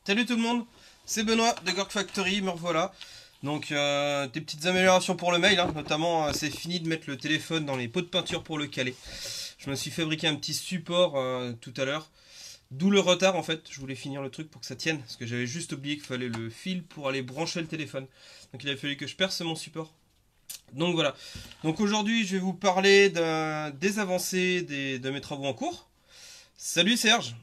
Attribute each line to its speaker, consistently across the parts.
Speaker 1: Salut tout le monde, c'est Benoît de Gork Factory, me revoilà. Donc des petites améliorations pour le mail, hein. Notamment c'est fini de mettre le téléphone dans les pots de peinture pour le caler. Je me suis fabriqué un petit support tout à l'heure, d'où le retard en fait. Je voulais finir le truc pour que ça tienne, parce que j'avais juste oublié qu'il fallait le fil pour aller brancher le téléphone. Donc il a fallu que je perce mon support. Donc voilà, donc aujourd'hui je vais vous parler des avancées de mes travaux en cours. Salut Serge.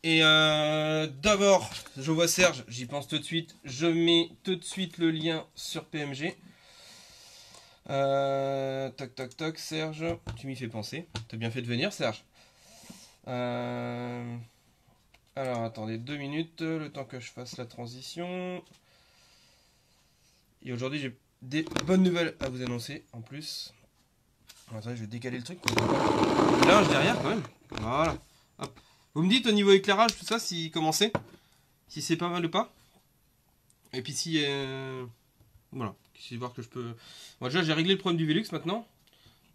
Speaker 1: Et d'abord, je vois Serge, j'y pense tout de suite. Je mets tout de suite le lien sur PMG. Toc toc toc, Serge, tu m'y fais penser. T'as bien fait de venir, Serge. Alors attendez 2 minutes, le temps que je fasse la transition. Et aujourd'hui, j'ai des bonnes nouvelles à vous annoncer en plus. Attendez, je vais décaler le truc. Là, derrière quand même. Voilà. Hop. Vous me dites au niveau éclairage, tout ça, si commencez, si c'est pas mal ou pas. Et puis si... voilà, si voir que je peux... Bon, déjà, j'ai réglé le problème du Velux maintenant.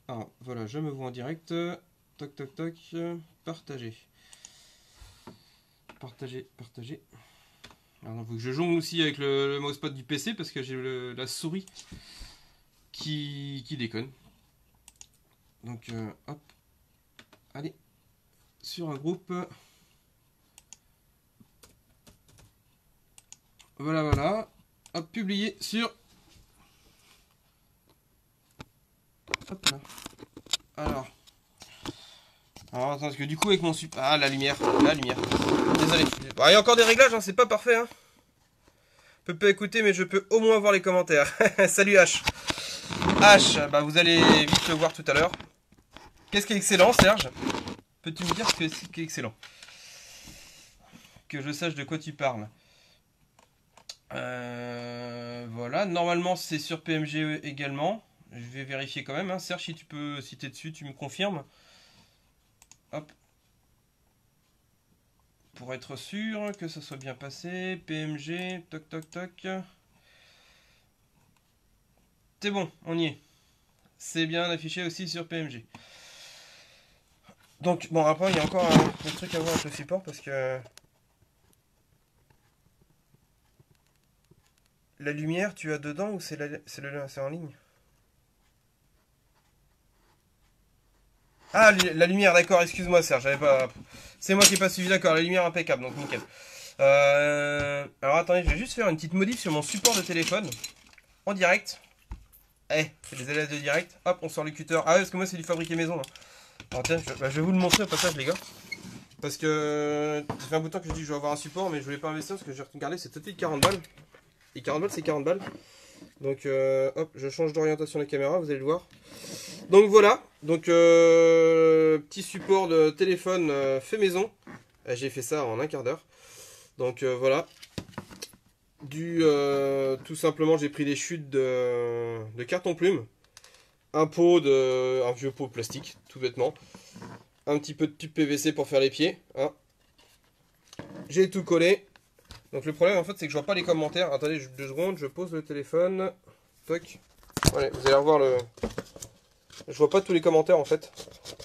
Speaker 1: Alors, voilà, je me vois en direct. Toc, toc, toc. Partager. Partager, partager. Alors, il faut que je jongle aussi avec le mousepad du PC parce que j'ai la souris qui déconne. Donc, hop. Allez. Sur un groupe. Voilà, voilà. Hop, publié sur... Hop là. Alors, attends, parce que du coup avec mon super... Ah, la lumière. Désolé. Bon, il y a encore des réglages, hein, c'est pas parfait. Hein. Je peux pas écouter, mais je peux au moins voir les commentaires. Salut H. H, bah vous allez vite le voir tout à l'heure. Qu'est-ce qui est excellent, Serge? Peux-tu me dire ce qui est excellent? Que je sache de quoi tu parles. Voilà, normalement c'est sur PMG également. Je vais vérifier quand même, hein. Serge, si tu peux, si t'es dessus, tu me confirmes. Hop. Pour être sûr que ça soit bien passé. PMG, toc toc toc. C'est bon, on y est. C'est bien affiché aussi sur PMG. Donc, bon, après, il y a encore un truc à voir avec le support parce que... La lumière, tu as dedans ou c'est en ligne? Ah, la lumière, d'accord, excuse-moi Serge, j'avais pas... C'est moi qui n'ai pas suivi, d'accord, la lumière impeccable, donc nickel. Alors attendez, je vais juste faire une petite modif sur mon support de téléphone, en direct. C'est des élèves de direct, hop, on sort le cutter. Ah ouais, parce que moi c'est du fabriqué maison. Hein. Alors tiens, je vais vous le montrer au passage les gars. Parce que ça fait un bout de temps que je dis que je vais avoir un support, mais je voulais pas investir parce que j'ai regardé, c'est tout de suite 40 balles. Et 40 balles, c'est 40 balles. Donc hop, je change d'orientation de la caméra, vous allez le voir. Donc voilà, donc petit support de téléphone fait maison. J'ai fait ça en un quart d'heure. Donc voilà. Tout simplement, j'ai pris des chutes de carton plume. Un vieux pot plastique, tout bêtement. Un petit peu de tube PVC pour faire les pieds. Hein. J'ai tout collé. Donc le problème en fait c'est que je vois pas les commentaires. Attendez 2 secondes, je pose le téléphone. Toc. Voilà, vous allez revoir le... Je vois pas tous les commentaires en fait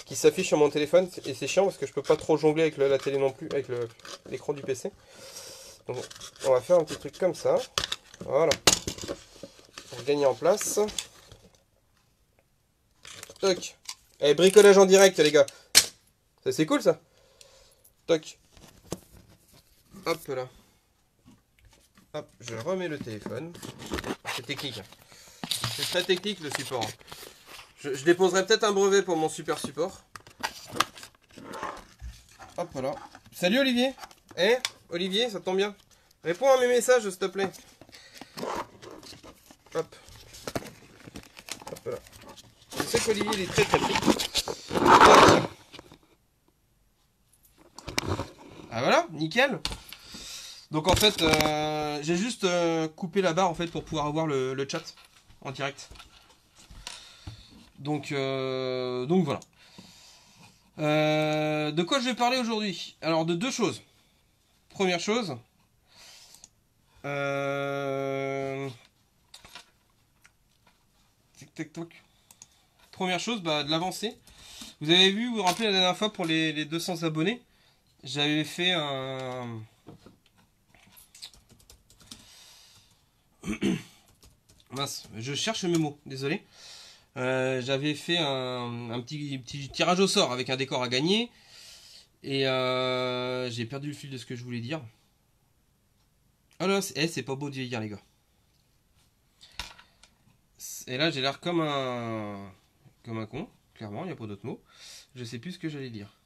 Speaker 1: qui s'affichent sur mon téléphone et c'est chiant parce que je peux pas trop jongler avec la télé non plus, avec l'écran du PC. Donc on va faire un petit truc comme ça. Voilà. Pour gagner en place. Toc. Allez, bricolage en direct les gars. Ça c'est cool ça. Toc. Hop là. Hop, je remets le téléphone. C'est technique. C'est très technique le support. Je déposerai peut-être un brevet pour mon super support. Hop là. Salut Olivier. Olivier, ça tombe bien. Réponds à mes messages s'il te plaît. Hop. Hop là. Je sais qu'Olivier il est très très pris. Ah voilà, nickel. Donc en fait, j'ai juste coupé la barre en fait pour pouvoir avoir le chat en direct. Donc voilà. De quoi je vais parler aujourd'hui? Alors de 2 choses. Première chose. Première chose, de l'avancée. Vous avez vu, vous vous rappelez la dernière fois pour les 200 abonnés, j'avais fait un... Mince, je cherche mes mots, désolé. J'avais fait un petit tirage au sort avec un décor à gagner. Et j'ai perdu le fil de ce que je voulais dire. Oh là, c'est pas beau de vieillir, les gars. Et là, j'ai l'air comme un con, clairement, il n'y a pas d'autre mot. Je sais plus ce que j'allais dire.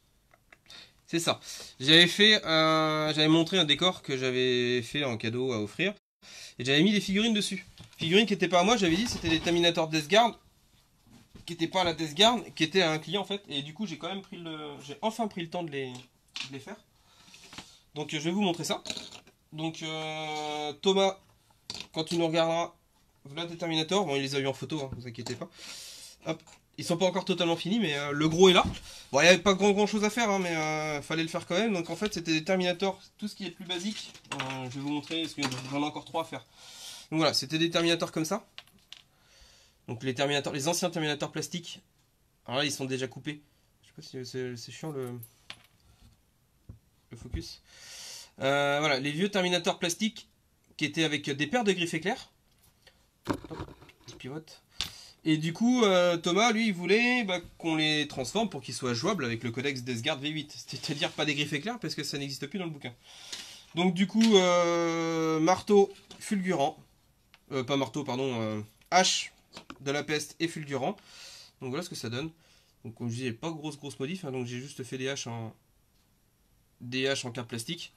Speaker 1: C'est ça. J'avais montré un décor que j'avais fait en cadeau à offrir. Et j'avais mis des figurines dessus. Figurines qui n'étaient pas à moi, j'avais dit c'était des Terminator Death Guard. Qui n'étaient pas à la Death Guard, qui étaient à un client en fait. Et du coup, j'ai quand même j'ai enfin pris le temps de les faire. Donc je vais vous montrer ça. Donc Thomas, quand tu nous regarderas, voilà des Terminator. Bon, il les a eu en photo, hein, ne vous inquiétez pas. Hop. Ils sont pas encore totalement finis, mais le gros est là. Bon, il n'y avait pas grand chose à faire, hein, mais fallait le faire quand même. Donc en fait, c'était des Terminator, tout ce qui est plus basique. Je vais vous montrer, parce que j'en ai encore 3 à faire. Donc voilà, c'était des Terminator comme ça. Donc les Terminator, les anciens Terminator plastiques. Alors là, ils sont déjà coupés. Je sais pas si c'est chiant le focus. Voilà, les vieux Terminator plastiques qui étaient avec des paires de griffes éclairs. Hop, je pivote. Et du coup, Thomas, lui, il voulait qu'on les transforme pour qu'ils soient jouables avec le codex Death Guard V8. C'est-à-dire pas des griffes éclairs parce que ça n'existe plus dans le bouquin. Donc du coup, marteau fulgurant. Pas marteau, pardon. Hache de la peste et fulgurant. Donc voilà ce que ça donne. Donc comme je disais, pas grosse modif. Hein, donc j'ai juste fait des haches en carte plastique.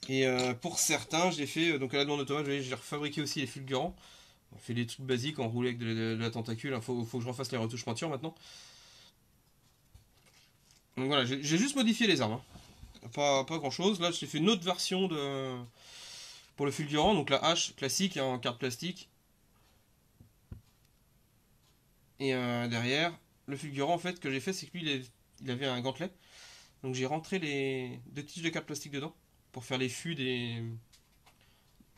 Speaker 1: Et pour certains, j'ai fait, donc à la demande de Thomas, j'ai refabriqué aussi les fulgurants. On fait des trucs basiques, enroulé avec de la tentacule. Faut que je refasse les retouches peinture maintenant. Donc voilà, j'ai juste modifié les armes. Hein. Pas grand chose. Là, j'ai fait une autre version pour le fulgurant. Donc la hache classique en carte plastique. Et derrière, le fulgurant, en fait, que j'ai fait, c'est que lui, il avait un gantelet. Donc j'ai rentré les 2 tiges de carte plastique dedans pour faire les fûts des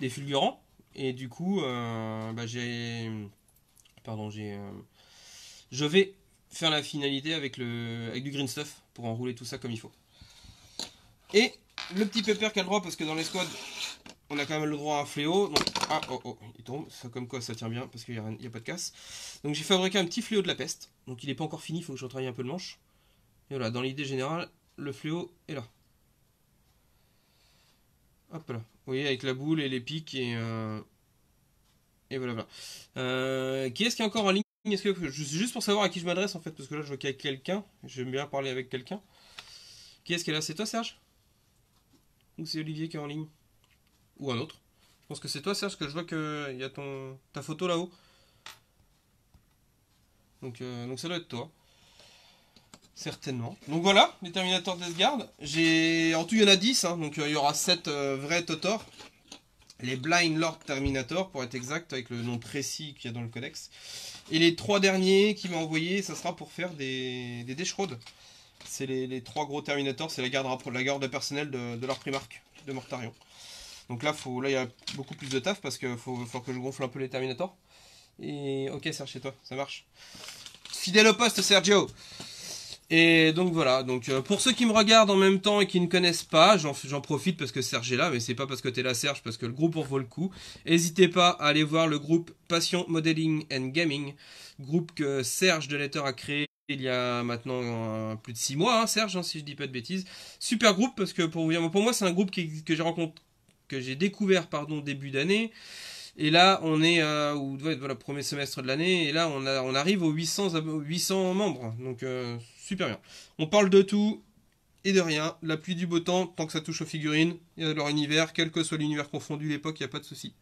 Speaker 1: fulgurants. Et du coup, je vais faire la finalité avec du green stuff pour enrouler tout ça comme il faut. Et le petit pépère qui a le droit, parce que dans les squads, on a quand même le droit à un fléau. Donc, il tombe. Ça, comme quoi ça tient bien parce qu'il n'y a pas de casse. Donc j'ai fabriqué un petit fléau de la peste. Donc il n'est pas encore fini, il faut que je retravaille un peu le manche. Et voilà, dans l'idée générale, le fléau est là. Hop là. Vous voyez, avec la boule et les pics et voilà. Qui est-ce qui est encore en ligne? Est-ce que juste pour savoir à qui je m'adresse en fait, parce que là je vois qu'il y a quelqu'un. J'aime bien parler avec quelqu'un. Qui est-ce qui est là? C'est toi, Serge? Ou c'est Olivier qui est en ligne? Ou un autre? Je pense que c'est toi, Serge, parce que je vois qu'il y a ta photo là-haut. Donc ça doit être toi. Certainement. Donc voilà, les Terminator Death Guard. En tout, il y en a 10, hein, donc il y aura 7 vrais Totor. Les Blind Lord Terminator, pour être exact, avec le nom précis qu'il y a dans le codex. Et les 3 derniers qu'il m'a envoyé, ça sera pour faire des Deschrod. C'est les 3 gros Terminators, c'est la garde personnelle de leur Primarque, de Mortarion. Donc là, il y a beaucoup plus de taf parce qu'il faut que je gonfle un peu les Terminators. Et ok, Serge, chez toi, ça marche. Fidèle au poste, Sergio. Et donc voilà, donc pour ceux qui me regardent en même temps et qui ne connaissent pas, j'en profite parce que Serge est là, mais c'est pas parce que t'es là Serge, parce que le groupe en vaut le coup. N'hésitez pas à aller voir le groupe Passion Modeling and Gaming, groupe que Serge Delater a créé il y a maintenant plus de 6 mois, hein, Serge, hein, si je dis pas de bêtises. Super groupe parce que pour moi c'est un groupe que j'ai découvert début d'année. Et là, on est où doit être le premier semestre de l'année, et là on arrive aux 800 membres, donc super bien. On parle de tout et de rien, la pluie du beau temps, tant que ça touche aux figurines et à leur univers, quel que soit l'univers confondu, l'époque, il n'y a pas de souci.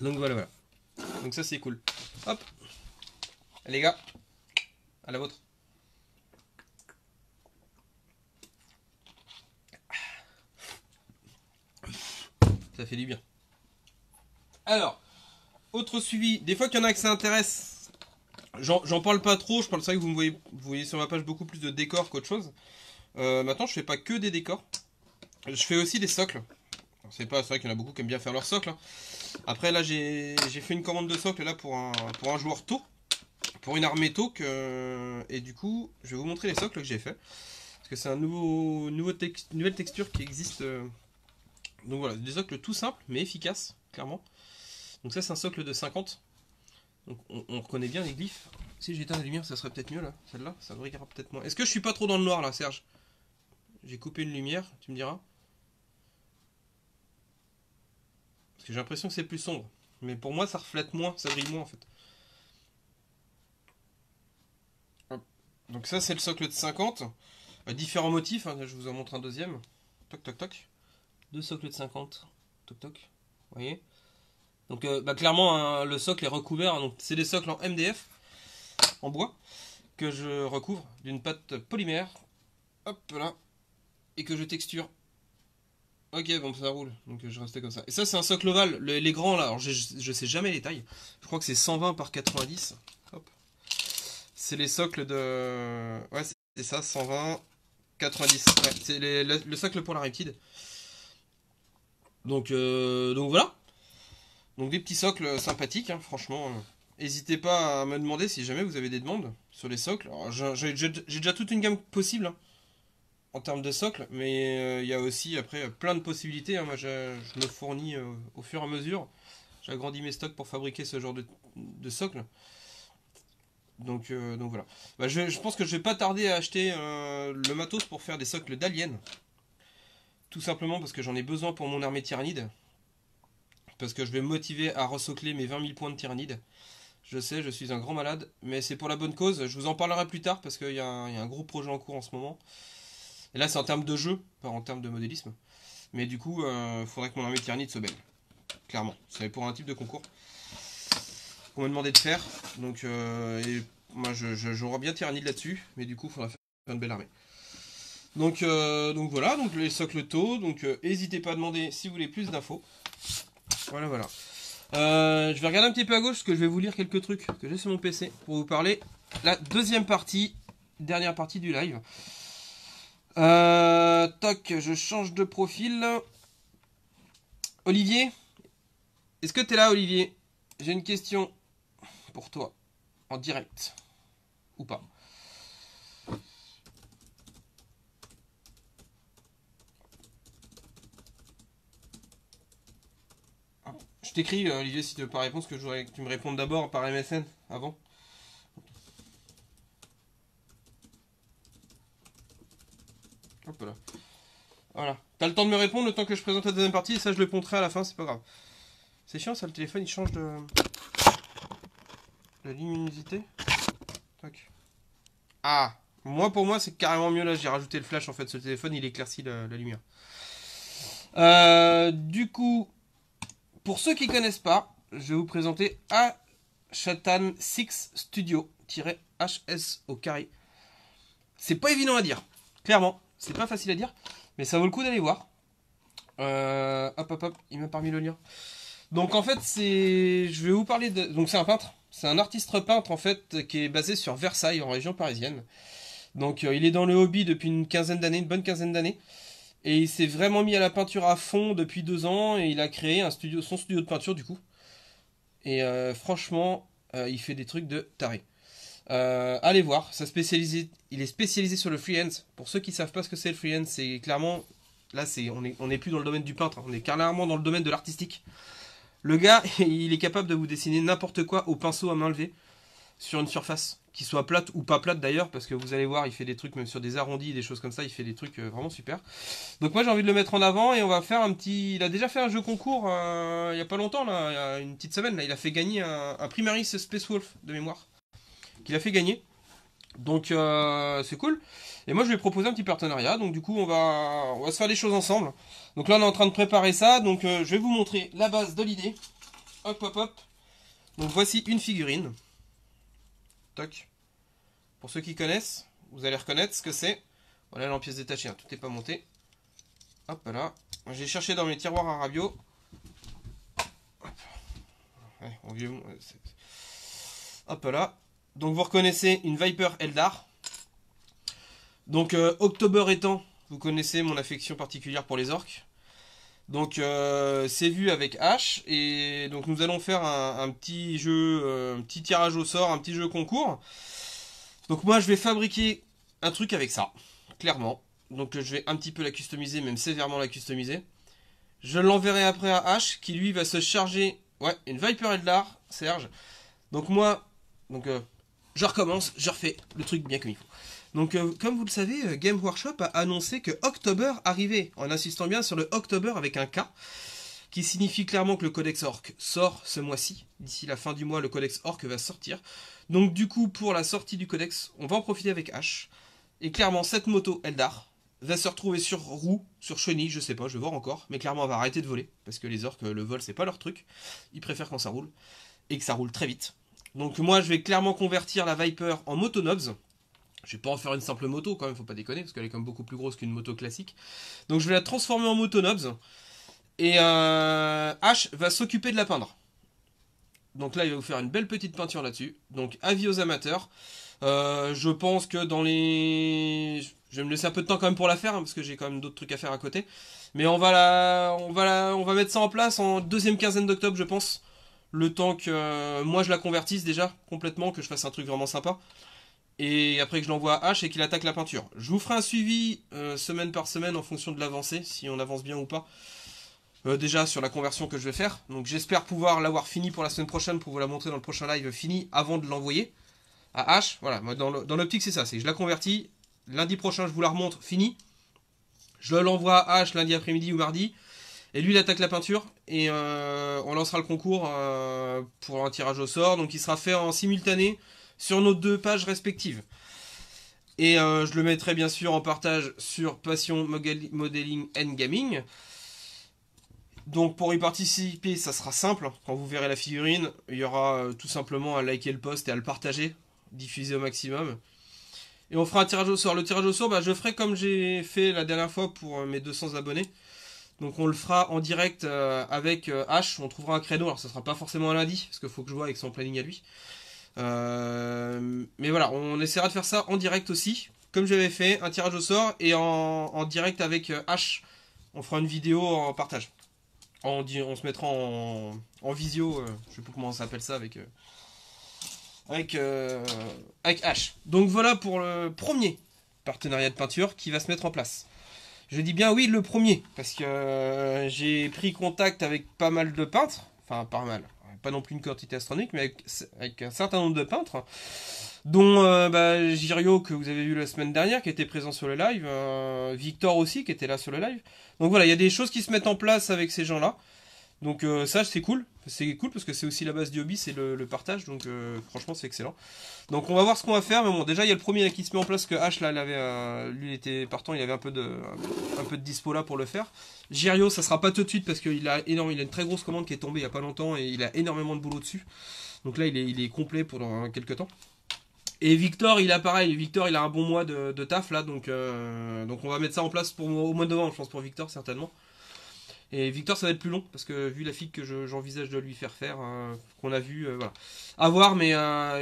Speaker 1: Donc voilà. Donc ça c'est cool. Hop, les gars, à la vôtre. Ça fait du bien. Alors, autre suivi, des fois qu'il y en a que ça intéresse, j'en parle pas trop, c'est vrai que vous voyez sur ma page beaucoup plus de décors qu'autre chose. Maintenant je fais pas que des décors, je fais aussi des socles. C'est vrai qu'il y en a beaucoup qui aiment bien faire leurs socles. Hein. Après là j'ai fait une commande de socle là pour un joueur taux, pour une armée taux, et du coup je vais vous montrer les socles que j'ai fait. Parce que c'est une nouvelle texture qui existe. Donc voilà, des socles tout simples mais efficaces. clairement. Donc ça c'est un socle de 50. Donc on reconnaît bien les glyphes. Si j'éteins la lumière, ça serait peut-être mieux là, celle-là, ça brillera peut-être moins. Est-ce que je suis pas trop dans le noir là, Serge? J'ai coupé une lumière, tu me diras. Parce que j'ai l'impression que c'est plus sombre. Mais pour moi ça reflète moins, ça brille moins en fait. Hop. Donc ça c'est le socle de 50. Différents motifs, hein. Je vous en montre un deuxième. Toc toc toc. Deux socles de 50. Toc toc. Vous voyez. Donc clairement hein, le socle est recouvert. Donc c'est des socles en MDF, en bois, que je recouvre d'une pâte polymère. Hop là. Et que je texture. Ok, bon ça roule. Donc je restais comme ça. Et ça c'est un socle ovale. Les grands là, alors je sais jamais les tailles. Je crois que c'est 120 par 90. Hop. C'est les socles de... Ouais c'est ça, 120... 90, ouais, c'est le socle pour la Riptide. Donc voilà. Donc des petits socles sympathiques, hein, franchement. N'hésitez pas à me demander si jamais vous avez des demandes sur les socles. J'ai déjà toute une gamme possible hein, en termes de socles, mais il y a aussi après plein de possibilités. Hein. Moi je me fournis au fur et à mesure. J'agrandis mes stocks pour fabriquer ce genre de socle. Donc voilà. Bah, je pense que je vais pas tarder à acheter le matos pour faire des socles d'aliens. Tout simplement parce que j'en ai besoin pour mon armée tyrannide. Parce que je vais me motiver à resocler mes 20 000 points de tyrannide. Je sais, je suis un grand malade, mais c'est pour la bonne cause. Je vous en parlerai plus tard parce qu'il y a un gros projet en cours en ce moment. Et là c'est en termes de jeu, pas en termes de modélisme. Mais du coup, il faudrait que mon armée tyrannide se baigne. Clairement, c'est pour un type de concours qu'on m'a demandé de faire. Donc, et moi, j'aurais bien tyrannide là-dessus, mais du coup, il faudra faire une belle armée. Donc voilà, donc les socles taux. Donc, n'hésitez pas à demander si vous voulez plus d'infos. Voilà, voilà. Je vais regarder un petit peu à gauche parce que je vais vous lire quelques trucs que j'ai sur mon PC pour vous parler. La deuxième partie, dernière partie du live. Toc, je change de profil. Olivier, est-ce que t'es là, Olivier? J'ai une question pour toi, en direct, ou pas. Je t'écris, Olivier, si tu veux pas répondre, parce que je voudrais que tu me répondes d'abord par MSN, avant. Hop là. Voilà. T'as le temps de me répondre le temps que je présente la deuxième partie, et ça je le ponterai à la fin, c'est pas grave. C'est chiant ça, le téléphone il change de luminosité. Tac. Ah, moi pour moi c'est carrément mieux là, j'ai rajouté le flash en fait, ce téléphone il éclaircit la lumière. Du coup, pour ceux qui connaissent pas, je vais vous présenter Ashatan 6 Studio-HS au carré. C'est pas évident à dire, clairement, c'est pas facile à dire, mais ça vaut le coup d'aller voir. Hop hop hop, il m'a pas remis le lien. Donc en fait je vais vous parler de... Donc c'est un peintre, c'est un artiste peintre en fait qui est basé sur Versailles en région parisienne. Donc il est dans le hobby depuis une quinzaine d'années, une bonne quinzaine d'années. Et il s'est vraiment mis à la peinture à fond depuis 2 ans et il a créé son studio de peinture du coup. Et franchement, il fait des trucs de taré. Allez voir, il est spécialisé sur le freehand. Pour ceux qui savent pas ce que c'est le freehand, c'est clairement... Là, on est plus dans le domaine du peintre, on est carrément dans le domaine de l'artistique. Le gars, il est capable de vous dessiner n'importe quoi au pinceau à main levée sur une surface, qui soit plate ou pas plate d'ailleurs, parce que vous allez voir, il fait des trucs même sur des arrondis, des choses comme ça, il fait des trucs vraiment super. Donc moi j'ai envie de le mettre en avant et on va faire un petit... Il a déjà fait un jeu concours il y a pas longtemps, là, il y a une petite semaine, là, il a fait gagner un Primaris Space Wolf de mémoire, qu'il a fait gagner. Donc c'est cool. Et moi je vais proposer un petit partenariat, donc du coup on va se faire des choses ensemble. Donc là on est en train de préparer ça, donc je vais vous montrer la base de l'idée. Hop hop hop. Donc voici une figurine. Toc. Pour ceux qui connaissent, vous allez reconnaître ce que c'est. Voilà, en pièces détachées, hein, tout n'est pas monté. Hop là. J'ai cherché dans mes tiroirs à Rabio. Ouais, hop là. Donc vous reconnaissez une Viper Eldar. Donc October étant, vous connaissez mon affection particulière pour les orques. Donc c'est vu avec H. Et donc nous allons faire un petit jeu, un petit tirage au sort, un petit jeu concours. Donc moi je vais fabriquer un truc avec ça, clairement. Donc je vais un petit peu la customiser, même sévèrement la customiser. Je l'enverrai après à H, qui lui va se charger... Ouais, une Viper Eldar, Serge. Donc moi, je recommence, je refais le truc bien comme il faut. Donc comme vous le savez, Game Workshop a annoncé que October arrivait, en insistant bien sur le October avec un K, qui signifie clairement que le Codex Orc sort ce mois-ci. D'ici la fin du mois, le Codex Orc va sortir. Donc du coup, pour la sortie du Codex, on va en profiter avec H. Et clairement, cette moto Eldar va se retrouver sur roue, sur chenille, je sais pas, je vais voir encore. Mais clairement, on va arrêter de voler, parce que les orques, le vol, c'est pas leur truc. Ils préfèrent quand ça roule, et que ça roule très vite. Donc moi, je vais clairement convertir la Viper en moto Nobs. Je vais pas en faire une simple moto quand même, faut pas déconner, parce qu'elle est quand même beaucoup plus grosse qu'une moto classique. Donc je vais la transformer en moto Nobs. Et H va s'occuper de la peindre. Donc là, il va vous faire une belle petite peinture là-dessus. Donc avis aux amateurs. Je pense que dans les... Je vais me laisser un peu de temps quand même pour la faire, hein, parce que j'ai quand même d'autres trucs à faire à côté. Mais on va mettre ça en place en deuxième quinzaine d'octobre, je pense. Le temps que moi je la convertisse déjà complètement, que je fasse un truc vraiment sympa. Et après que je l'envoie à H et qu'il attaque la peinture. Je vous ferai un suivi semaine par semaine en fonction de l'avancée, si on avance bien ou pas. Déjà sur la conversion que je vais faire. Donc j'espère pouvoir l'avoir fini pour la semaine prochaine pour vous la montrer dans le prochain live fini avant de l'envoyer à H. Voilà, moi dans l'optique c'est ça, c'est que je la convertis. Lundi prochain je vous la remontre fini. Je l'envoie à H lundi après-midi ou mardi. Et lui il attaque la peinture. Et on lancera le concours pour un tirage au sort. Donc il sera fait en simultané sur nos 2 pages respectives. Et je le mettrai bien sûr en partage sur Passion Modeling and Gaming. Donc pour y participer, ça sera simple. Quand vous verrez la figurine, il y aura tout simplement à liker le post et à le partager, diffuser au maximum. Et on fera un tirage au sort. Le tirage au sort, je ferai comme j'ai fait la dernière fois pour mes 200 abonnés. Donc on le fera en direct avec H. On trouvera un créneau. Alors ça sera pas forcément un lundi, parce qu'il faut que je vois avec son planning à lui. Mais voilà, on essaiera de faire ça en direct aussi. Comme j'avais fait, un tirage au sort et en direct avec H. On fera une vidéo en partage. On se mettra en visio, je sais pas comment on s'appelle ça avec H. Donc voilà pour le premier partenariat de peinture qui va se mettre en place. Je dis bien oui le premier, parce que j'ai pris contact avec pas mal de peintres, enfin pas mal, pas non plus une quantité astronomique, mais avec un certain nombre de peintres, dont Girio que vous avez vu la semaine dernière qui était présent sur le live, Victor aussi qui était là sur le live. Donc voilà, il y a des choses qui se mettent en place avec ces gens-là. Donc ça c'est cool parce que c'est aussi la base du hobby, c'est le partage, donc franchement c'est excellent. Donc on va voir ce qu'on va faire, mais bon déjà il y a le premier là, qui se met en place, que H là il avait, lui il était partant, il avait un peu de dispo là pour le faire. Girio ça sera pas tout de suite parce qu'il a il a une très grosse commande qui est tombée il y a pas longtemps et il a énormément de boulot dessus. Donc là il est complet pendant quelques temps. Et Victor il a pareil, Victor il a un bon mois de taf là, donc on va mettre ça en place au mois de novembre je pense pour Victor certainement. Et Victor ça va être plus long parce que vu la fille que j'envisage de lui faire qu'on a vu, voilà. À voir, mais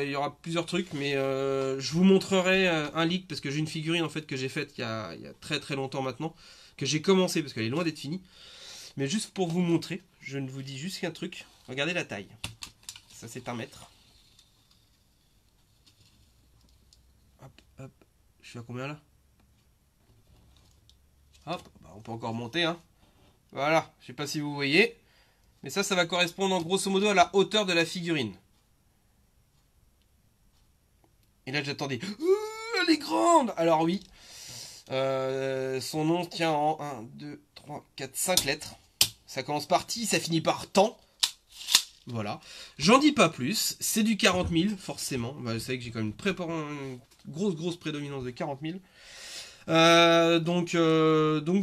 Speaker 1: il y aura plusieurs trucs, mais je vous montrerai un leak parce que j'ai une figurine en fait que j'ai faite il y a très très longtemps maintenant, que j'ai commencé parce qu'elle est loin d'être finie. Mais juste pour vous montrer, je ne vous dis juste qu'un truc, regardez la taille. Ça c'est 1 mètre. Hop, hop, je suis à combien là? Hop, on peut encore monter hein. Voilà, je sais pas si vous voyez. Mais ça va correspondre en grosso modo à la hauteur de la figurine. Et là j'attendais. Elle est grande. Alors oui. Son nom tient en 1, 2, 3, 4, 5 lettres. Ça commence par T, ça finit par temps. Voilà. J'en dis pas plus. C'est du 40 000, forcément. Vous savez que j'ai quand même une grosse prédominance de 40 000. Donc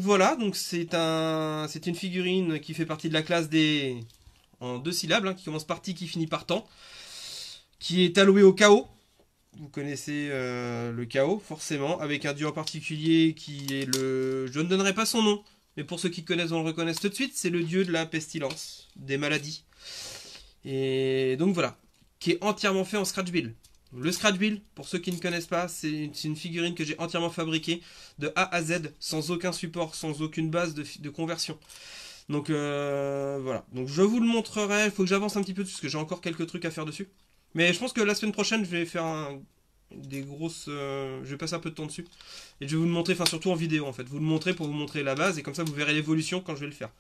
Speaker 1: voilà, donc c'est une figurine qui fait partie de la classe des en 2 syllabes, hein, qui commence par T, qui finit par temps, qui est alloué au chaos. Vous connaissez le chaos forcément, avec un dieu en particulier qui est je ne donnerai pas son nom, mais pour ceux qui connaissent vont le reconnaître tout de suite, c'est le dieu de la pestilence, des maladies. Et donc voilà, qui est entièrement fait en scratch build. Le scratch build, pour ceux qui ne connaissent pas, c'est une figurine que j'ai entièrement fabriquée de A à Z, sans aucun support, sans aucune base de conversion. Donc voilà, donc je vous le montrerai, il faut que j'avance un petit peu parce que j'ai encore quelques trucs à faire dessus. Mais je pense que la semaine prochaine, je vais faire je vais passer un peu de temps dessus. Et je vais vous le montrer, enfin surtout en vidéo en fait, vous le montrer pour vous montrer la base, et comme ça vous verrez l'évolution quand je vais le faire.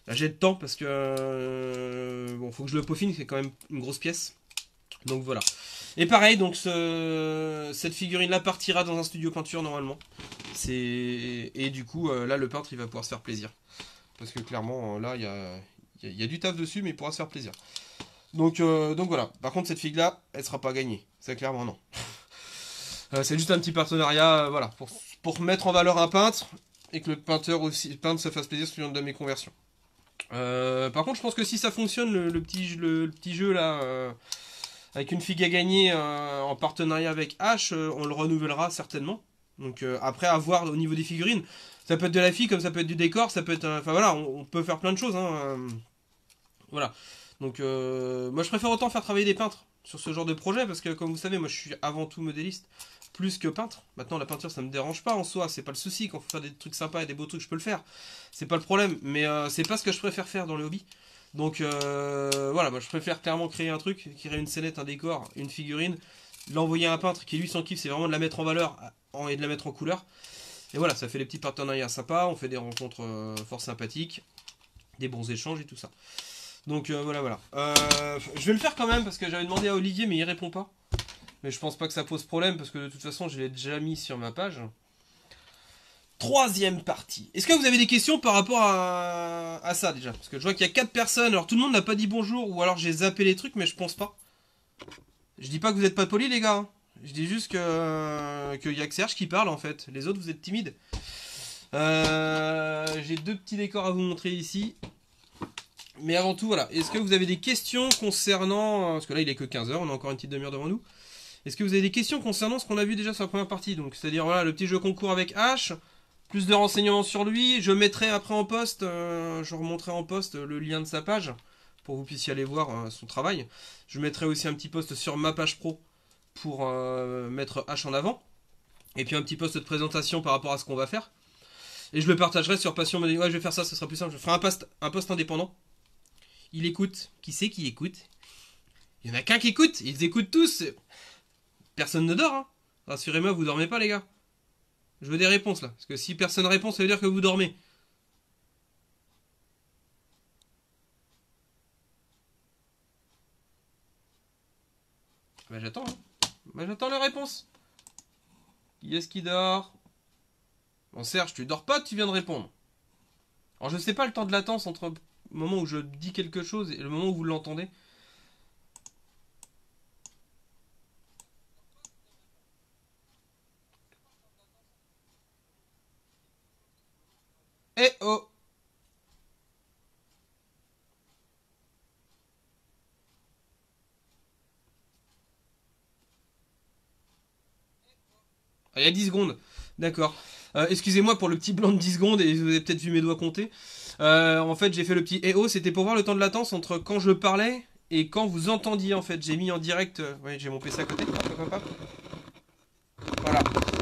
Speaker 1: Là j'ai le temps parce que bon, faut que je le peaufine, c'est quand même une grosse pièce. Donc voilà. Et pareil, donc cette figurine là partira dans un studio peinture normalement. Et du coup là le peintre il va pouvoir se faire plaisir. Parce que clairement là il y a du taf dessus mais il pourra se faire plaisir. Donc voilà. Par contre cette figue là elle sera pas gagnée. C'est clairement non. C'est juste un petit partenariat voilà, pour mettre en valeur un peintre et que le peintre se fasse plaisir sur une de mes conversions. Par contre je pense que si ça fonctionne le petit jeu là avec une figue à gagner en partenariat avec H, on le renouvellera certainement. Donc après à voir au niveau des figurines, ça peut être de la figue comme ça peut être du décor, ça peut être enfin voilà, on peut faire plein de choses hein, voilà. Donc moi je préfère autant faire travailler des peintres sur ce genre de projet parce que comme vous savez moi je suis avant tout modéliste plus que peintre. Maintenant la peinture ça me dérange pas en soi, c'est pas le souci, quand faut faire des trucs sympas et des beaux trucs je peux le faire. C'est pas le problème, mais c'est pas ce que je préfère faire dans le hobby. Donc voilà, moi je préfère clairement créer un truc, créer une scénette, un décor, une figurine, l'envoyer à un peintre qui lui son kiff c'est vraiment de la mettre en valeur et de la mettre en couleur. Et voilà, ça fait des petits partenariats sympas, on fait des rencontres fort sympathiques, des bons échanges et tout ça. Donc voilà. Je vais le faire quand même parce que j'avais demandé à Olivier mais il répond pas. Mais je pense pas que ça pose problème parce que de toute façon je l'ai déjà mis sur ma page. Troisième partie. Est-ce que vous avez des questions par rapport à ça déjà? Parce que je vois qu'il y a 4 personnes, alors tout le monde n'a pas dit bonjour ou alors j'ai zappé les trucs mais je pense pas. Je dis pas que vous êtes pas polis les gars. Hein. Je dis juste qu'il y a que Serge qui parle en fait. Les autres vous êtes timides. J'ai 2 petits décors à vous montrer ici. Mais avant tout, voilà. Est-ce que vous avez des questions concernant... Parce que là, il est que 15 h, on a encore une petite demi-heure devant nous. Est-ce que vous avez des questions concernant ce qu'on a vu déjà sur la première partie? Donc, c'est-à-dire, voilà, le petit jeu concours avec H, plus de renseignements sur lui. Je mettrai après en post, je remonterai en post le lien de sa page, pour que vous puissiez aller voir son travail. Je mettrai aussi un petit post sur ma page pro, pour mettre H en avant. Et puis un petit post de présentation par rapport à ce qu'on va faire. Et je le partagerai sur Passion. Ouais, je vais faire ça, ce sera plus simple. Je ferai un post indépendant. Il écoute. Qui c'est qui écoute? Il y en a qu'un qui écoute. Ils écoutent tous. Personne ne dort. Hein. Rassurez-moi, vous dormez pas, les gars. Je veux des réponses là. Parce que si personne répond, ça veut dire que vous dormez. Bah j'attends. Hein. Bah j'attends les réponses. Qui est-ce qui dort? Bon, Serge, tu dors pas, tu viens de répondre. Alors je sais pas le temps de latence entre le moment où je dis quelque chose et le moment où vous l'entendez. Eh oh! Ah, il y a 10 secondes. D'accord. Excusez-moi pour le petit blanc de 10 secondes et vous avez peut-être vu mes doigts compter. En fait, j'ai fait le petit EO, c'était pour voir le temps de latence entre quand je parlais et quand vous entendiez en fait. J'ai mis en direct, ouais, j'ai mon PC à côté. Hop. Voilà.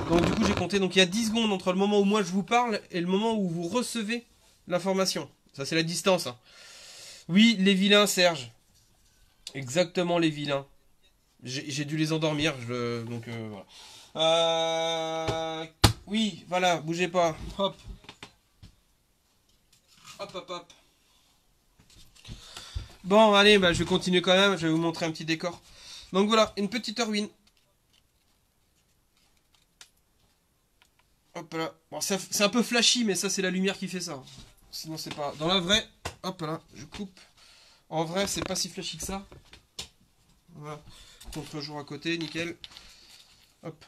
Speaker 1: Donc du coup, j'ai compté. Donc il y a 10 secondes entre le moment où moi je vous parle et le moment où vous recevez l'information. Ça, c'est la distance. Hein. Oui, les vilains, Serge. Exactement, les vilains. J'ai dû les endormir. Donc voilà. Oui, voilà, bougez pas. Hop. Hop. Bon, allez, bah, je vais continuer quand même. Je vais vous montrer un petit décor. Donc voilà, une petite ruine. Hop là. Bon, c'est un peu flashy, mais ça, c'est la lumière qui fait ça. Sinon, c'est pas. Dans la vraie. Hop là, je coupe. En vrai, c'est pas si flashy que ça. Voilà. Contre-jour à côté, nickel. Hop.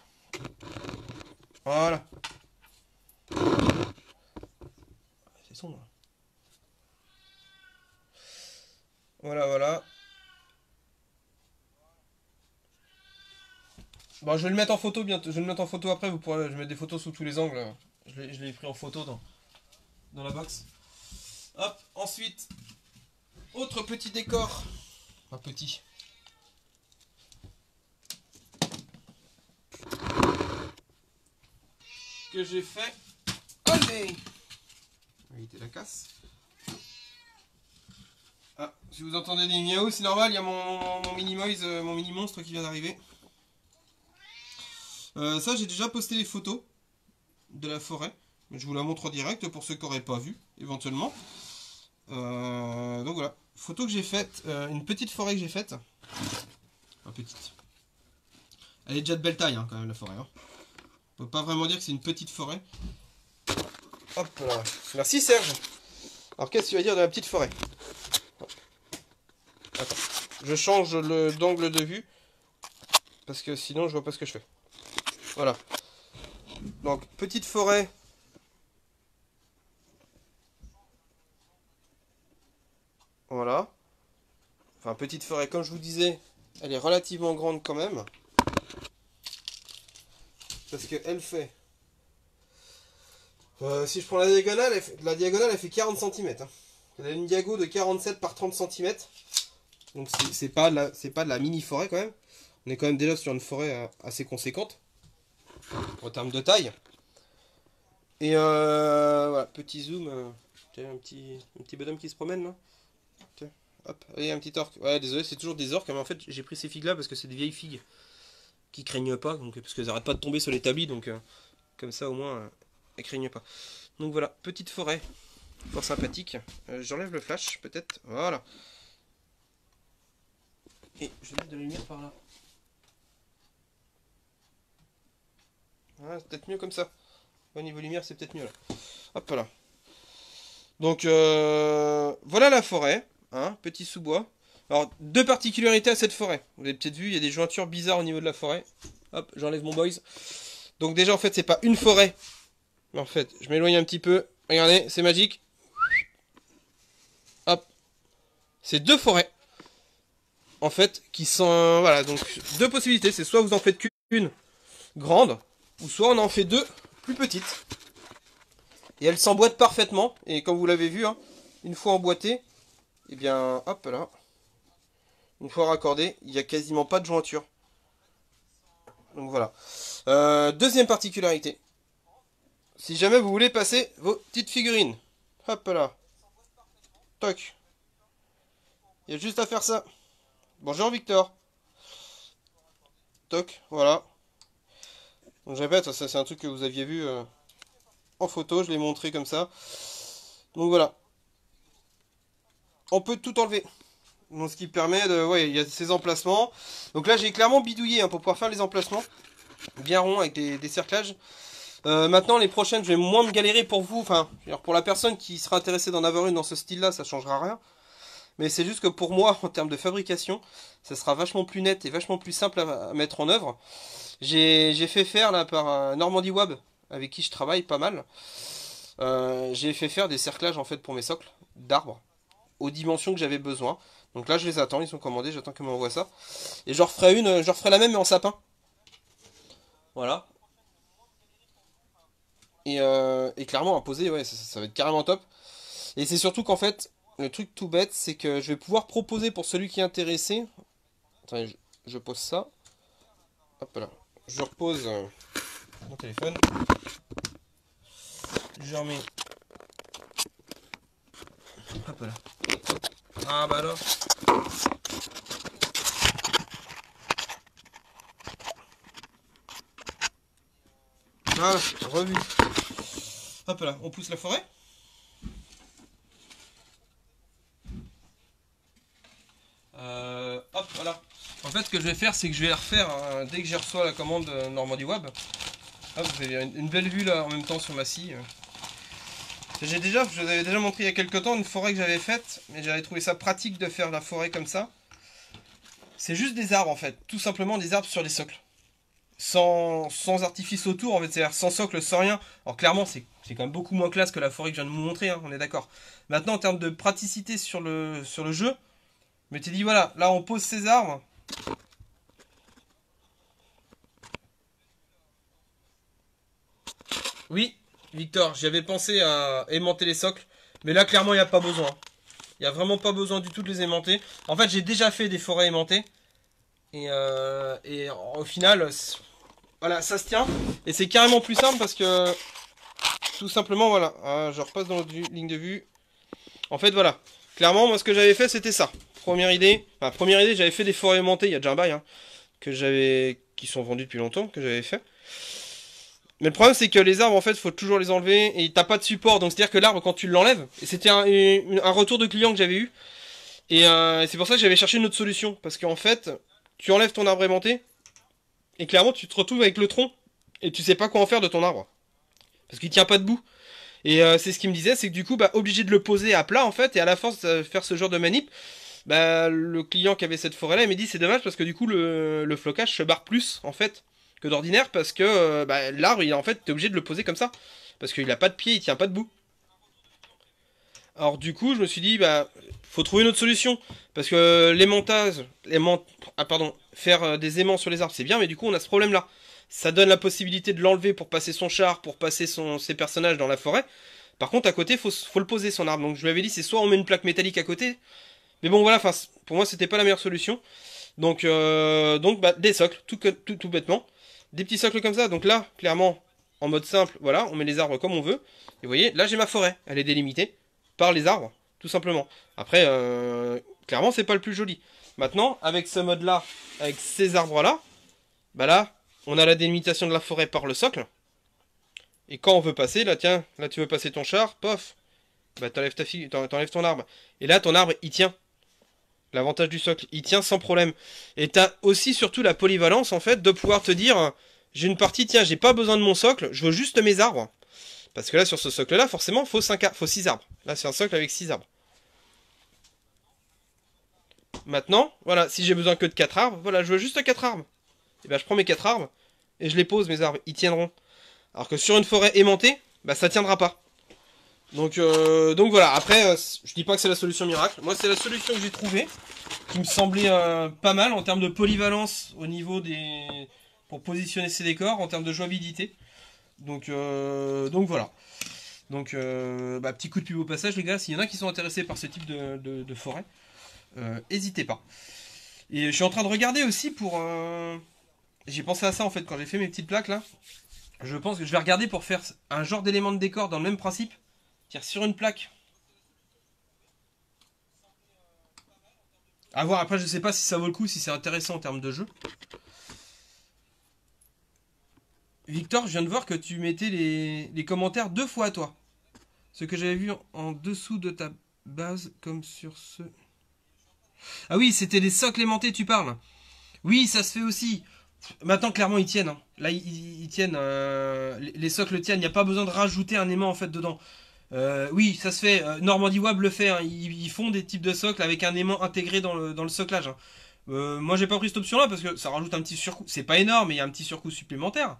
Speaker 1: Voilà. C'est sombre. Voilà. Bon, je vais le mettre en photo bientôt. Je vais le mettre en photo après. Vous pourrez. Je vais mettre des photos sous tous les angles. Je l'ai pris en photo dans la box. Hop. Ensuite, autre petit décor. Un petit. Que j'ai fait. Allez. Éviter la casse. Ah, si vous entendez des miaou, c'est normal, il y a mon mini-moise, mon mini-monstre qui vient d'arriver. Ça, j'ai déjà posté les photos de la forêt. Mais je vous la montre en direct pour ceux qui n'auraient pas vu, éventuellement. Donc voilà, photo que j'ai faite, une petite forêt que j'ai faite. Enfin, petite. Elle est déjà de belle taille hein, quand même la forêt. Hein. On peut pas vraiment dire que c'est une petite forêt. Hop là. Merci Serge. Alors qu'est-ce que tu vas dire de la petite forêt? Attends. Je change d'angle de vue. Parce que sinon je vois pas ce que je fais. Voilà. Donc petite forêt. Voilà. Enfin petite forêt comme je vous disais. Elle est relativement grande quand même. Parce qu'elle fait... si je prends la diagonale, elle fait 40 cm. Hein. Elle a une diago de 47 par 30 cm. Donc c'est pas de la mini forêt quand même. On est quand même déjà sur une forêt assez conséquente. En termes de taille. Et voilà, petit zoom. Un petit bonhomme qui se promène là. Tiens, hop, allez, un petit orque. Ouais, désolé, c'est toujours des orques. Mais en fait, j'ai pris ces figues là parce que c'est des vieilles figues. Qui craignent pas. Donc, parce qu'elles n'arrêtent pas de tomber sur l'établi. Donc, comme ça au moins, elles craignent pas. Donc voilà, petite forêt. Fort sympathique. J'enlève le flash peut-être. Voilà. Et je vais mettre de la lumière par là. Ah, c'est peut-être mieux comme ça. Au niveau lumière, c'est peut-être mieux là. Hop là. Donc voilà la forêt. Hein, petit sous-bois. Alors, deux particularités à cette forêt. Vous avez peut-être vu, il y a des jointures bizarres au niveau de la forêt. Hop, j'enlève mon boys. Donc déjà, en fait, c'est pas une forêt. Mais en fait, je m'éloigne un petit peu. Regardez, c'est magique. Hop. C'est deux forêts. En fait, qui sont... Voilà, donc deux possibilités. C'est soit vous en faites qu'une grande, ou soit on en fait deux plus petites. Et elles s'emboîtent parfaitement. Et comme vous l'avez vu, hein, une fois emboîtées, et bien, hop là. Une fois raccordé, il n'y a quasiment pas de jointure. Donc voilà. Deuxième particularité. Si jamais vous voulez passer vos petites figurines. Hop là. Toc. Il y a juste à faire ça. Bonjour Victor. Toc, voilà. Donc je répète, ça c'est un truc que vous aviez vu en photo, je l'ai montré comme ça. Donc voilà. On peut tout enlever. Donc ce qui permet de... Ouais, il y a ces emplacements. Donc là j'ai clairement bidouillé hein, pour pouvoir faire les emplacements. Bien ronds avec des cerclages. Maintenant les prochaines je vais moins me galérer pour vous. Enfin, pour la personne qui sera intéressée d'en avoir une dans ce style là, ça changera rien. Mais c'est juste que pour moi, en termes de fabrication, ça sera vachement plus net et vachement plus simple à mettre en œuvre. J'ai fait faire là par Normandie Wab, avec qui je travaille pas mal. J'ai fait faire des cerclages en fait pour mes socles d'arbres aux dimensions que j'avais besoin. Donc là je les attends, ils sont commandés, j'attends qu'ils m'envoient ça. Et je referai je referai la même mais en sapin. Voilà. Et clairement à poser, ouais, ça va être carrément top. Et c'est surtout qu'en fait, le truc tout bête, c'est que je vais pouvoir proposer pour celui qui est intéressé. Attendez, je pose ça. Hop là. Je repose mon téléphone. Je remets. Hop là. Ah bah alors. Ah, revu. Hop là, on pousse la forêt. Hop, voilà. En fait, ce que je vais faire, c'est que je vais refaire dès que j'ai reçu la commande Normandie Web. Hop, vous avez une belle vue là en même temps sur ma scie. Je vous avais déjà montré il y a quelques temps une forêt que j'avais faite, mais j'avais trouvé ça pratique de faire la forêt comme ça. C'est juste des arbres en fait, tout simplement des arbres sur les socles. Sans artifice autour, en fait, c'est-à-dire sans socle, sans rien. Alors clairement, c'est quand même beaucoup moins classe que la forêt que je viens de vous montrer, hein, on est d'accord. Maintenant, en termes de praticité sur le jeu, je m'étais dit, voilà, là on pose ces arbres. Oui, Victor, j'avais pensé à aimanter les socles, mais là clairement il n'y a pas besoin. Il n'y a vraiment pas besoin du tout de les aimanter. En fait, j'ai déjà fait des forêts aimantées. Et au final, voilà, ça se tient. Et c'est carrément plus simple parce que, tout simplement, voilà. Ah, je repasse dans l'autre ligne de vue. En fait, voilà. Clairement, moi, ce que j'avais fait, c'était ça. Première idée. Enfin, première idée, j'avais fait des forêts aimantées. Il y a déjà un bail, hein, qui sont vendus depuis longtemps, que j'avais fait. Mais le problème, c'est que les arbres, en fait, faut toujours les enlever et t'as pas de support. Donc, c'est-à-dire que l'arbre, quand tu l'enlèves, et c'était un retour de client que j'avais eu, et c'est pour ça que j'avais cherché une autre solution. Parce qu'en fait, tu enlèves ton arbre aimanté, et clairement, tu te retrouves avec le tronc, et tu sais pas quoi en faire de ton arbre. Parce qu'il tient pas debout. Et c'est ce qu'il me disait, c'est que du coup, bah, obligé de le poser à plat, en fait, et à la force de faire ce genre de manip, bah, le client qui avait cette forêt-là, il m'a dit, c'est dommage parce que du coup, le flocage se barre plus, en fait, que d'ordinaire, parce que bah, l'arbre, en fait, t'es obligé de le poser comme ça. Parce qu'il a pas de pied, il tient pas debout. Alors du coup, je me suis dit, bah, faut trouver une autre solution. Parce que l'aimantage, faire des aimants sur les arbres, c'est bien, mais du coup, on a ce problème-là. Ça donne la possibilité de l'enlever pour passer son char, pour passer ses personnages dans la forêt. Par contre, à côté, faut le poser, son arbre. Donc je lui avais dit, c'est soit on met une plaque métallique à côté. Mais bon, voilà, pour moi, c'était pas la meilleure solution. Donc bah, des socles, tout bêtement. Des petits socles comme ça. Donc là, clairement, en mode simple, voilà, on met les arbres comme on veut. Et vous voyez, là, j'ai ma forêt. Elle est délimitée par les arbres, tout simplement. Après, clairement, c'est pas le plus joli. Maintenant, avec ce mode-là, avec ces arbres-là, bah là, on a la délimitation de la forêt par le socle. Et quand on veut passer, là, tiens, là, tu veux passer ton char, pof, bah t'enlèves ton arbre. Et là, ton arbre, il tient. L'avantage du socle, il tient sans problème. Et t'as aussi surtout la polyvalence, en fait, de pouvoir te dire, j'ai une partie, tiens, j'ai pas besoin de mon socle, je veux juste mes arbres. Parce que là, sur ce socle-là, forcément, faut 6 arbres. Là, c'est un socle avec 6 arbres. Maintenant, voilà, si j'ai besoin que de 4 arbres, voilà, je veux juste 4 arbres. Et ben, je prends mes 4 arbres, et je les pose, mes arbres, ils tiendront. Alors que sur une forêt aimantée, bah, ça tiendra pas. Donc voilà, après, je dis pas que c'est la solution miracle. Moi, c'est la solution que j'ai trouvée, qui me semblait pas mal en termes de polyvalence au niveau des... pour positionner ces décors, en termes de jouabilité. Donc voilà. Donc, bah, petit coup de pub au passage, les gars, s'il y en a qui sont intéressés par ce type de forêt, n'hésitez pas. Et je suis en train de regarder aussi pour... J'ai pensé à ça en fait quand j'ai fait mes petites plaques là. Je pense que je vais regarder pour faire un genre d'élément de décor dans le même principe. C'est-à-dire sur une plaque. À voir, après je sais pas si ça vaut le coup, si c'est intéressant en termes de jeu. Victor, je viens de voir que tu mettais les commentaires 2 fois à toi. Ce que j'avais vu en dessous de ta base, comme sur ce... Ah oui, c'était les socles aimantés, tu parles. Oui, ça se fait aussi. Maintenant, clairement, ils tiennent. Hein. Là, ils tiennent. Les socles tiennent. Il n'y a pas besoin de rajouter un aimant en fait dedans. Oui, ça se fait. Normandie Web le fait. Hein. Ils font des types de socles avec un aimant intégré dans le soclage. Hein. Moi, j'ai pas pris cette option-là parce que ça rajoute un petit surcoût. C'est pas énorme, mais il y a un petit surcoût supplémentaire.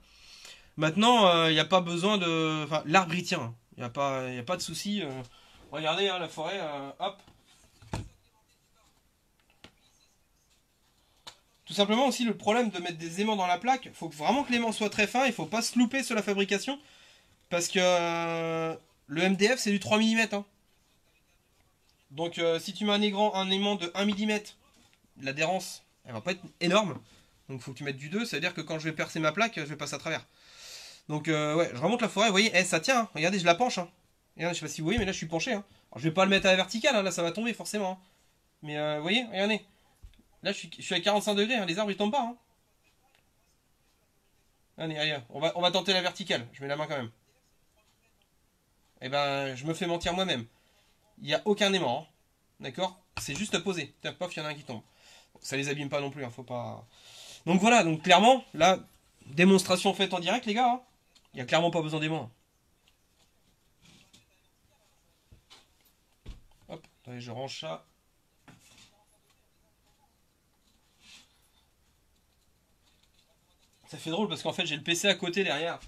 Speaker 1: Maintenant, il n'y a pas besoin de. Enfin, l'arbre y tient. Il n'y a pas de souci. Regardez, hein, la forêt. Hop. Tout simplement aussi le problème de mettre des aimants dans la plaque, faut vraiment que l'aimant soit très fin, il faut pas se louper sur la fabrication, parce que le MDF c'est du 3 mm. Hein. Donc si tu mets un aimant de 1 mm, l'adhérence elle va pas être énorme, donc faut que tu mettes du 2, ça veut dire que quand je vais percer ma plaque, je vais passer à travers. Donc ouais, je remonte la forêt, vous voyez, ça tient, hein. Regardez, je la penche. Hein. Regardez, je sais pas si vous voyez, mais là je suis penché. Hein. Alors, je vais pas le mettre à la verticale, hein, là ça va tomber forcément. Hein. Mais vous voyez, regardez. Là, je suis à 45 degrés, hein, les arbres ils tombent pas. Hein. Allez, on va tenter la verticale. Je mets la main quand même. Eh ben, je me fais mentir moi-même. Il n'y a aucun aimant. Hein. D'accord. C'est juste posé. Tiens, pof, il y en a un qui tombe. Ça les abîme pas non plus, hein, faut pas. Donc voilà, donc clairement, là, démonstration faite en direct, les gars. Hein. Il n'y a clairement pas besoin d'aimant. Hop, attendez, je range ça. Ça fait drôle parce qu'en fait j'ai le PC à côté derrière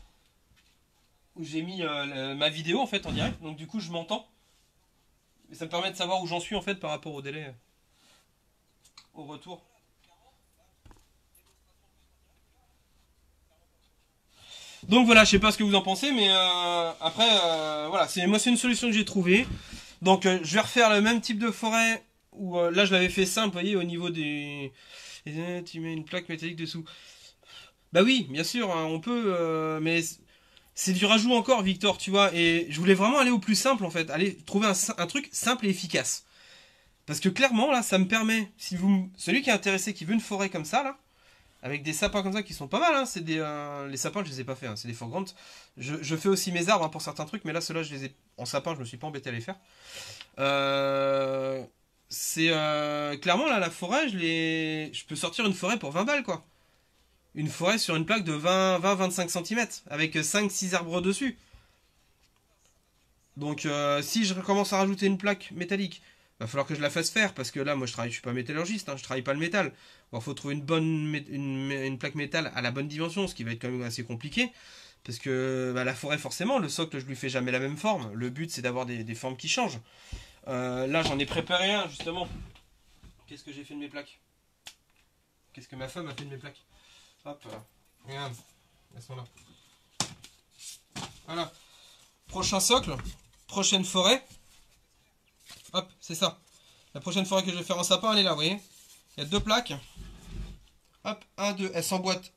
Speaker 1: où j'ai mis ma vidéo en fait en direct, donc du coup je m'entends et ça me permet de savoir où j'en suis en fait par rapport au délai au retour. Donc voilà, je sais pas ce que vous en pensez, mais après voilà, moi c'est une solution que j'ai trouvée. Donc je vais refaire le même type de forêt où là je l'avais fait simple, vous voyez, au niveau des. Tu mets une plaque métallique dessous. Bah oui, bien sûr, hein, on peut, mais c'est du rajout encore, Victor, tu vois. Et je voulais vraiment aller au plus simple, en fait. Aller trouver un truc simple et efficace. Parce que clairement, là, ça me permet, si celui qui est intéressé, qui veut une forêt comme ça, là, avec des sapins comme ça qui sont pas mal, hein. C'est des, les sapins, je les ai pas fait, hein. C'est des foregrounds. Je fais aussi mes arbres, hein, pour certains trucs, mais là, ceux-là, je les ai en sapin, je me suis pas embêté à les faire. Euh, c'est clairement là, la forêt, je peux sortir une forêt pour 20 balles, quoi. Une forêt sur une plaque de 20-25 centimètres avec 5-6 arbres dessus. Donc si je commence à rajouter une plaque métallique, va falloir que je la fasse faire parce que là, moi, je suis pas métallurgiste, hein, je travaille pas le métal. Bon, faut trouver une plaque métal à la bonne dimension, ce qui va être quand même assez compliqué. Parce que bah, la forêt, forcément, le socle, je lui fais jamais la même forme. Le but, c'est d'avoir des formes qui changent. Là, j'en ai préparé un, justement. Qu'est-ce que j'ai fait de mes plaques? Qu'est-ce que ma femme a fait de mes plaques? Hop, regarde, elles sont là. Voilà. Prochain socle, prochaine forêt. Hop, c'est ça. La prochaine forêt que je vais faire en sapin, elle est là, vous voyez. Il y a deux plaques. Hop, un, deux, elles s'emboîtent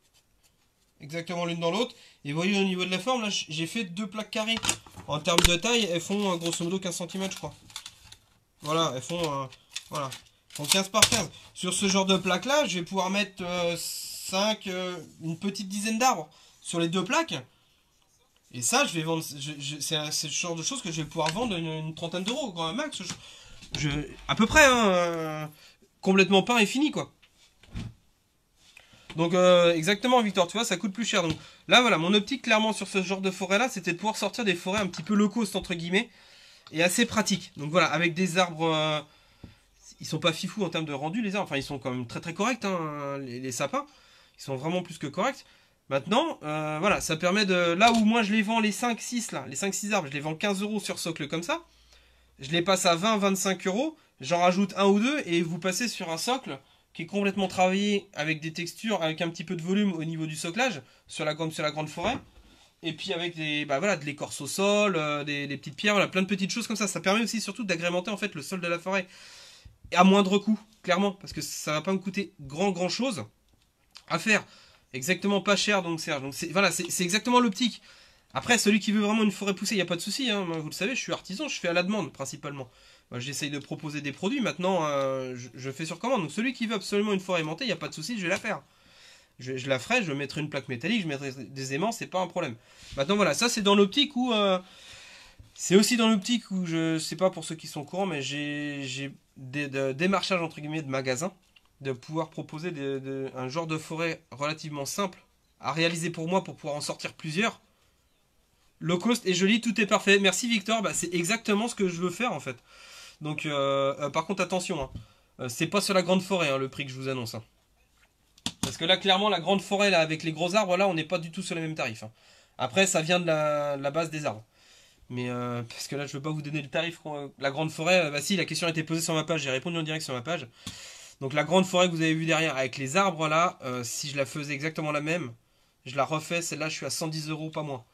Speaker 1: exactement l'une dans l'autre. Et vous voyez au niveau de la forme, là, j'ai fait deux plaques carrées. En termes de taille, elles font grosso modo 15 cm, je crois. Voilà, elles font, voilà, elles font 15 par 15. Sur ce genre de plaque là, je vais pouvoir mettre 5, une petite dizaine d'arbres sur les deux plaques. Et ça, je vais vendre. C'est le genre de choses que je vais pouvoir vendre une trentaine d'euros, grand max. À peu près, hein, complètement peint et fini, quoi. Donc, exactement, Victor, tu vois, ça coûte plus cher. Donc, là, voilà, mon optique, clairement, sur ce genre de forêt-là, c'était de pouvoir sortir des forêts un petit peu low cost, entre guillemets, et assez pratiques. Donc, voilà, avec des arbres. Ils sont pas fifous en termes de rendu, les arbres. Enfin, ils sont quand même très très corrects, hein, les sapins. Ils sont vraiment plus que corrects. Maintenant, voilà, ça permet de... Là où moi je les vends les 5-6 là, les 5-6 arbres, je les vends 15 euros sur socle comme ça. Je les passe à 20-25 euros, j'en rajoute un ou deux et vous passez sur un socle qui est complètement travaillé avec des textures, avec un petit peu de volume au niveau du soclage, sur la grande forêt. Et puis avec des, bah voilà, de l'écorce au sol, des petites pierres, voilà, plein de petites choses comme ça. Ça permet aussi surtout d'agrémenter en fait le sol de la forêt à moindre coût, clairement, parce que ça va pas me coûter grand chose à faire. Exactement pas cher, donc Serge. Donc voilà, c'est exactement l'optique. Après, celui qui veut vraiment une forêt poussée, il n'y a pas de souci, hein. Moi, vous le savez, je suis artisan, je fais à la demande principalement. Moi, j'essaye de proposer des produits, maintenant je fais sur commande. Donc celui qui veut absolument une forêt aimantée, il n'y a pas de souci, je vais la faire. Je la ferai, je mettrai une plaque métallique, je mettrai des aimants, c'est pas un problème. Maintenant voilà, ça c'est dans l'optique où... c'est aussi dans l'optique où, je sais pas pour ceux qui sont au courant, mais j'ai des démarchages entre guillemets de magasins, de pouvoir proposer un genre de forêt relativement simple à réaliser pour moi pour pouvoir en sortir plusieurs. Low cost et joli, tout est parfait. Merci Victor, bah, c'est exactement ce que je veux faire en fait. Donc par contre attention, hein. C'est pas sur la grande forêt, hein, le prix que je vous annonce, hein. Parce que là clairement la grande forêt là avec les gros arbres là on n'est pas du tout sur les mêmes tarifs, hein. Après ça vient de la base des arbres. Mais parce que là, je veux pas vous donner le tarif. La grande forêt, bah si, la question a été posée sur ma page, j'ai répondu en direct sur ma page. Donc la grande forêt que vous avez vue derrière, avec les arbres là, si je la faisais exactement la même, je la refais, celle-là, je suis à 110 euros, pas moins.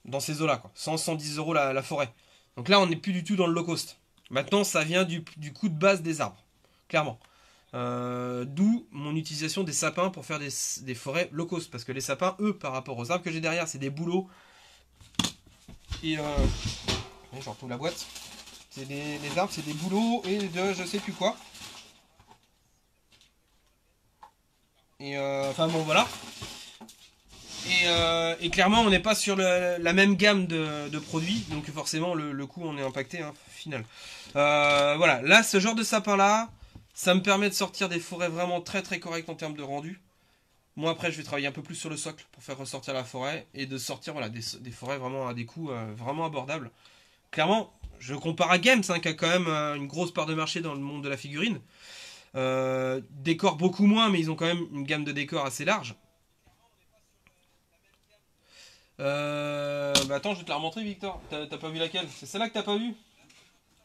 Speaker 1: Dans ces eaux-là, quoi. 110 euros la forêt. Donc là, on n'est plus du tout dans le low cost. Maintenant, ça vient du coût de base des arbres. Clairement. D'où mon utilisation des sapins pour faire des forêts low cost. Parce que les sapins, eux, par rapport aux arbres que j'ai derrière, c'est des boulots. Et je retrouve la boîte. C'est les arbres, c'est des boulots et de je sais plus quoi. Et enfin bon voilà. Et clairement on n'est pas sur la même gamme de produits, donc forcément le coût on est impacté, hein, final. Voilà, là ce genre de sapin là, ça me permet de sortir des forêts vraiment très très correctes en termes de rendu. Moi après je vais travailler un peu plus sur le socle pour faire ressortir la forêt et de sortir voilà, des forêts vraiment à des coûts vraiment abordables. Clairement, je compare à Games, hein, qui a quand même une grosse part de marché dans le monde de la figurine. Décors beaucoup moins, mais ils ont quand même une gamme de décors assez large. Bah attends, je vais te la remontrer, Victor. T'as pas vu laquelle? C'est celle-là que t'as pas vue?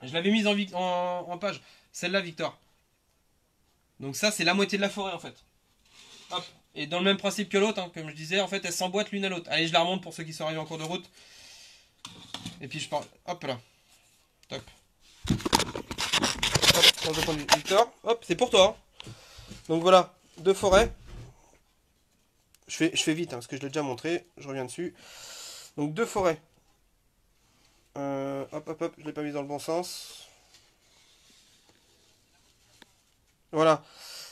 Speaker 1: Je l'avais mise en page. Celle-là, Victor. Donc ça, c'est la moitié de la forêt, en fait. Hop. Et dans le même principe que l'autre, hein, comme je disais, en fait, elles s'emboîtent l'une à l'autre. Allez, je la remonte pour ceux qui sont arrivés en cours de route. Et puis je parle. Hop là. Top. Hop, change de point de vue. Victor, hop, c'est pour toi, hein. Donc voilà, deux forêts. Je fais vite, hein, parce que je l'ai déjà montré. Je reviens dessus. Donc deux forêts. Hop, je l'ai pas mis dans le bon sens. Voilà.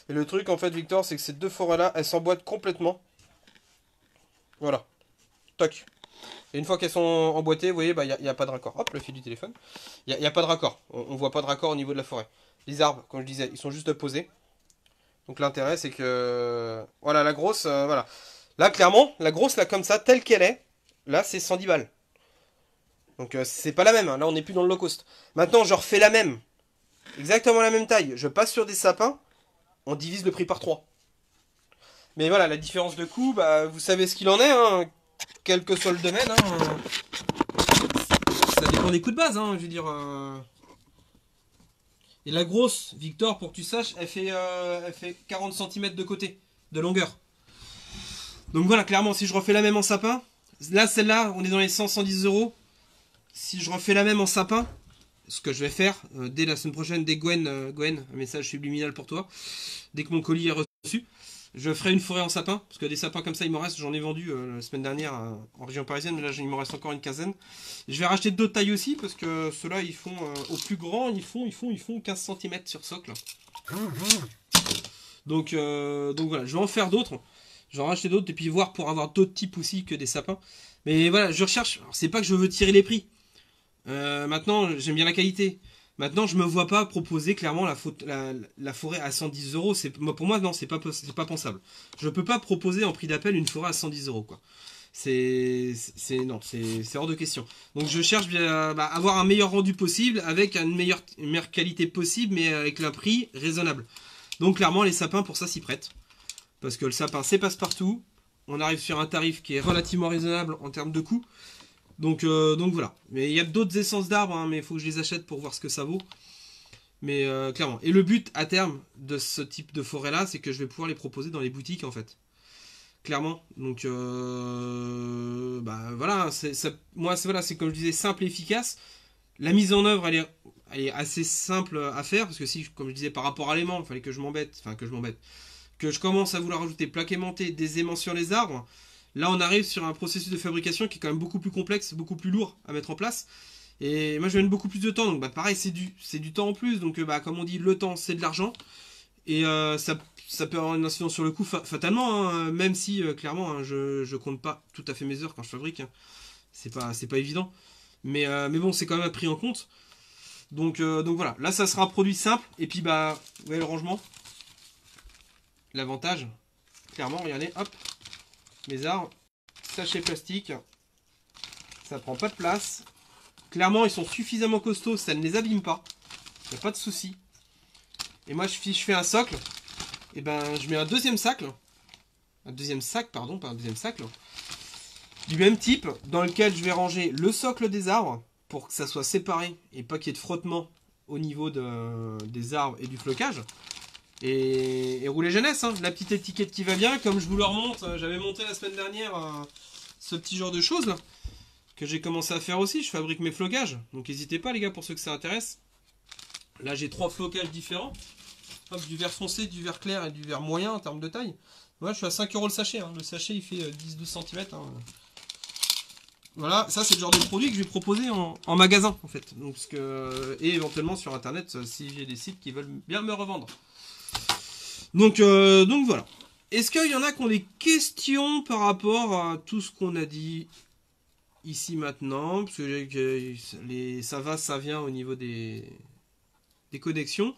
Speaker 1: Et le truc en fait Victor, c'est que ces deux forêts là, elles s'emboîtent complètement. Voilà. Toc. Et une fois qu'elles sont emboîtées, vous voyez, bah, y a pas de raccord. Hop, le fil du téléphone. Il y a pas de raccord. On voit pas de raccord au niveau de la forêt. Les arbres, comme je disais, ils sont juste posés. Donc l'intérêt, c'est que... Voilà, la grosse, voilà. Là, clairement, la grosse, là, comme ça, telle qu'elle est, là, c'est 110 balles. Donc c'est pas la même, hein. Là, on n'est plus dans le low cost. Maintenant, je refais la même. Exactement la même taille. Je passe sur des sapins, on divise le prix par 3. Mais voilà, la différence de coût, bah, vous savez ce qu'il en est, hein. Quel que soit le domaine, hein. Ça dépend des coûts de base, hein, je veux dire. Et la grosse, Victor, pour que tu saches, elle fait 40 cm de côté, de longueur. Donc voilà, clairement, si je refais la même en sapin, là, celle-là, on est dans les 100-110 euros. Si je refais la même en sapin, ce que je vais faire, dès la semaine prochaine, dès Gwen, un message subliminal pour toi, dès que mon colis est reçu, je ferai une forêt en sapin, parce que des sapins comme ça, il m'en reste, j'en ai vendu la semaine dernière en région parisienne, mais là, il m'en reste encore une quinzaine. Je vais racheter d'autres tailles aussi, parce que ceux-là, ils font, au plus grand, ils font 15 cm sur socle. Donc voilà, je vais en faire d'autres. Je vais en racheter d'autres, et puis voir pour avoir d'autres types aussi que des sapins. Mais voilà, je recherche, c'est pas que je veux tirer les prix. Maintenant, j'aime bien la qualité. Maintenant, je me vois pas proposer clairement la forêt à 110 euros. Pour moi, non, c'est pas pensable. Je peux pas proposer en prix d'appel une forêt à 110 euros, quoi. Non, c'est hors de question. Donc, je cherche à avoir un meilleur rendu possible avec une meilleure qualité possible, mais avec un prix raisonnable. Donc, clairement, les sapins pour ça s'y prêtent. Parce que le sapin, c'est passe-partout. On arrive sur un tarif qui est relativement raisonnable en termes de coût. Donc voilà. Mais il y a d'autres essences d'arbres, hein, mais il faut que je les achète pour voir ce que ça vaut. Mais clairement. Et le but à terme de ce type de forêt là, c'est que je vais pouvoir les proposer dans les boutiques en fait. Clairement. Donc voilà. Voilà, c'est comme je disais, simple et efficace. La mise en œuvre, elle est assez simple à faire parce que si, comme je disais, par rapport à l'aimant, il fallait que je m'embête, que je commence à vouloir rajouter plaques aimantées, des aimants sur les arbres. Là, on arrive sur un processus de fabrication qui est quand même beaucoup plus complexe, beaucoup plus lourd à mettre en place. Et moi, je mets beaucoup plus de temps. Donc, pareil, c'est du temps en plus. Donc, comme on dit, le temps, c'est de l'argent. Et ça peut avoir une incidence sur le coût fatalement. Hein, même si, clairement, hein, je compte pas tout à fait mes heures quand je fabrique. Hein. C'est pas évident. Mais bon, c'est quand même pris en compte. Donc voilà. Là, ça sera un produit simple. Et puis, vous voyez le rangement. L'avantage, clairement, regardez, hop. Mes arbres, sachet plastique, ça prend pas de place. Clairement, ils sont suffisamment costauds, ça ne les abîme pas. Il n'y a pas de souci. Et moi, si je fais un socle, et je mets un deuxième sac, du même type, dans lequel je vais ranger le socle des arbres, pour que ça soit séparé, et pas qu'il y ait de frottement au niveau des arbres et du flocage. Et rouler jeunesse, hein. La petite étiquette qui va bien, comme je vous le remonte, j'avais monté la semaine dernière ce petit genre de choses là, que j'ai commencé à faire aussi, je fabrique mes flocages, donc n'hésitez pas les gars pour ceux que ça intéresse. Là j'ai 3 flocages différents, hop, du vert foncé, du vert clair et du vert moyen en termes de taille. Moi je suis à 5 euros le sachet, hein. Le sachet il fait 10-12 cm. Hein. Voilà, ça c'est le genre de produit que je vais proposer en magasin en fait, donc, et éventuellement sur internet si j'ai des sites qui veulent bien me revendre. Donc voilà. Est-ce qu'il y en a qui ont des questions par rapport à tout ce qu'on a dit ici maintenant? Parce que ça vient au niveau des connexions.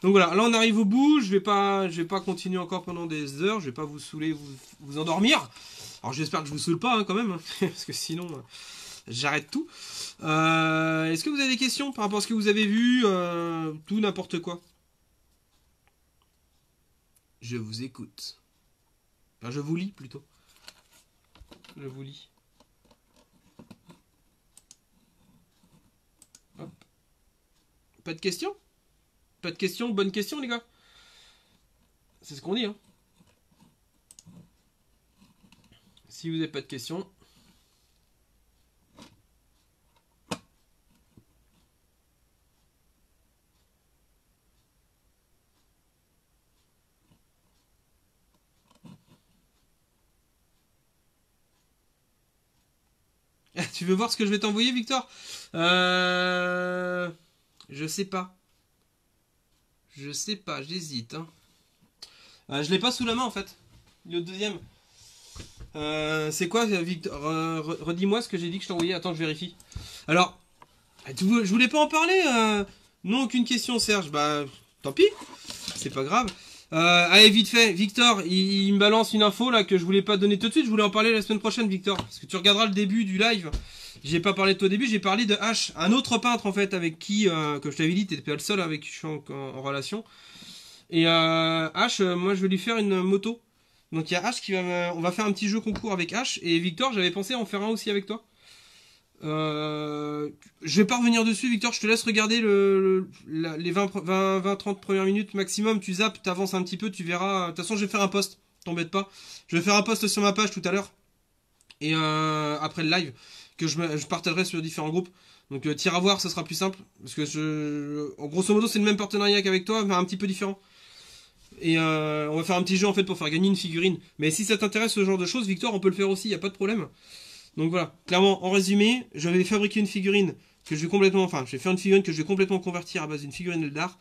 Speaker 1: Donc voilà, là on arrive au bout. Je vais pas continuer encore pendant des heures. Je vais pas vous saouler, vous endormir. Alors j'espère que je vous saoule pas hein, quand même, hein, parce que sinon j'arrête tout. Est-ce que vous avez des questions par rapport à ce que vous avez vu, tout n'importe quoi? Je vous écoute. Enfin, je vous lis plutôt. Je vous lis. Hop. Pas de questions? Pas de questions? Bonne question les gars. C'est ce qu'on dit hein. Si vous n'avez pas de questions. Tu veux voir ce que je vais t'envoyer, Victor? Je sais pas. J'hésite. Hein. Je l'ai pas sous la main en fait. Le deuxième. C'est quoi, Victor? Redis-moi ce que j'ai dit que je t'ai envoyé. Attends, je vérifie. Alors, je voulais pas en parler. Non, aucune question, Serge. Bah, tant pis. C'est pas grave. Allez, vite fait. Victor, il me balance une info là que je voulais pas donner tout de suite. Je voulais en parler la semaine prochaine, Victor. Parce que tu regarderas le début du live. J'ai pas parlé de toi au début. J'ai parlé de H, un autre peintre en fait, avec qui, comme je t'avais dit, t'étais pas le seul avec qui je suis en relation. Et H, moi je vais lui faire une moto. Donc il y a H qui va on va faire un petit jeu concours avec H. Et Victor, j'avais pensé en faire un aussi avec toi. Je vais pas revenir dessus, Victor. Je te laisse regarder les 20-30 premières minutes maximum. Tu zappes, t'avances un petit peu, tu verras. De toute façon, je vais faire un post. T'embête pas. Je vais faire un post sur ma page tout à l'heure. Et après le live, que je partagerai sur différents groupes. Donc tire à voir, ça sera plus simple. Parce que en grosso modo, c'est le même partenariat qu'avec toi, mais un petit peu différent. Et on va faire un petit jeu en fait pour faire gagner une figurine. Mais si ça t'intéresse ce genre de choses, Victor, on peut le faire aussi, y a pas de problème. Donc voilà, clairement, en résumé, je vais fabriquer une figurine que je vais complètement, enfin, je vais faire une figurine que je vais complètement convertir à base d'une figurine Eldar.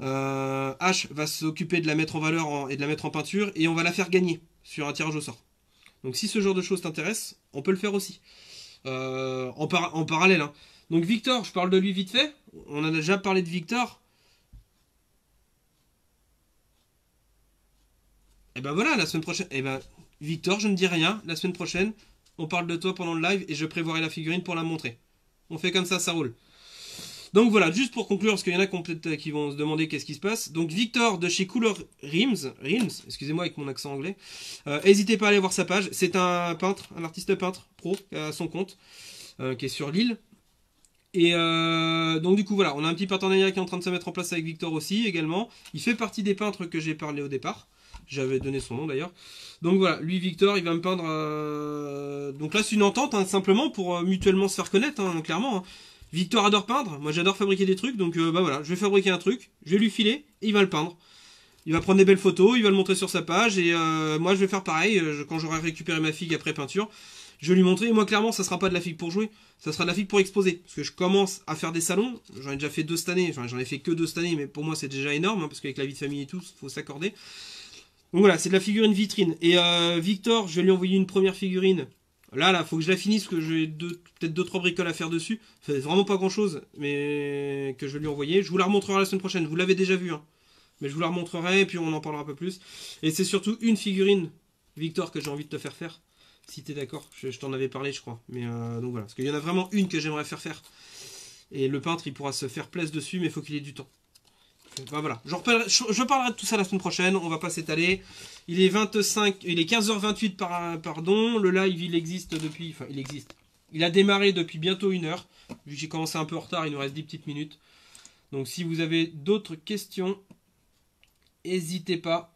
Speaker 1: H va s'occuper de la mettre en valeur et de la mettre en peinture, et on va la faire gagner sur un tirage au sort. Donc si ce genre de choses t'intéresse, on peut le faire aussi. En parallèle. Hein. Donc Victor, je parle de lui vite fait. On en a déjà parlé de Victor. Et ben voilà, la semaine prochaine. Et ben Victor, je ne dis rien. La semaine prochaine, on parle de toi pendant le live et je prévoirai la figurine pour la montrer. On fait comme ça roule. Donc voilà, juste pour conclure, parce qu'il y en a qui vont se demander qu'est-ce qui se passe. Donc Victor de chez Couleur Rims, excusez-moi avec mon accent anglais. N'hésitez pas à aller voir sa page. C'est un peintre, un artiste peintre pro à son compte, qui est sur Lille. Et donc du coup voilà, on a un petit partenariat qui est en train de se mettre en place avec Victor aussi également. Il fait partie des peintres que j'ai parlé au départ. J'avais donné son nom d'ailleurs. Donc voilà, lui Victor, il va me peindre. Donc là c'est une entente hein, simplement pour mutuellement se faire connaître, hein, clairement. Hein. Victor adore peindre, moi j'adore fabriquer des trucs, donc bah voilà, je vais fabriquer un truc, je vais lui filer, et il va le peindre. Il va prendre des belles photos, il va le montrer sur sa page, et moi je vais faire pareil, quand j'aurai récupéré ma figue après peinture, je vais lui montrer, et moi clairement ça sera pas de la figue pour jouer, ça sera de la figue pour exposer, parce que je commence à faire des salons, j'en ai déjà fait 2 cette année, enfin j'en ai fait que 2 cette année, mais pour moi c'est déjà énorme, hein, parce qu'avec la vie de famille et tout, faut s'accorder. Donc voilà, c'est de la figurine vitrine, et Victor, je vais lui envoyer une première figurine. Là, faut que je la finisse, parce que j'ai peut-être 2-3 bricoles à faire dessus. C'est vraiment pas grand-chose, mais que je vais lui envoyer. Je vous la remontrerai la semaine prochaine. Vous l'avez déjà vu, hein. Mais je vous la remontrerai, et puis on en parlera un peu plus. Et c'est surtout une figurine, Victor, que j'ai envie de te faire faire. Si t'es d'accord. Je t'en avais parlé, je crois. Mais donc voilà. Parce qu'il y en a vraiment une que j'aimerais faire faire. Et le peintre, il pourra se faire plaisir dessus, mais il faut qu'il ait du temps. Bah voilà, je parlerai de tout ça la semaine prochaine, on va pas s'étaler. Il est 15h28 pardon, le live il existe depuis, enfin il existe. Il a démarré depuis bientôt 1 heure. Vu que j'ai commencé un peu en retard, il nous reste 10 petites minutes. Donc si vous avez d'autres questions, n'hésitez pas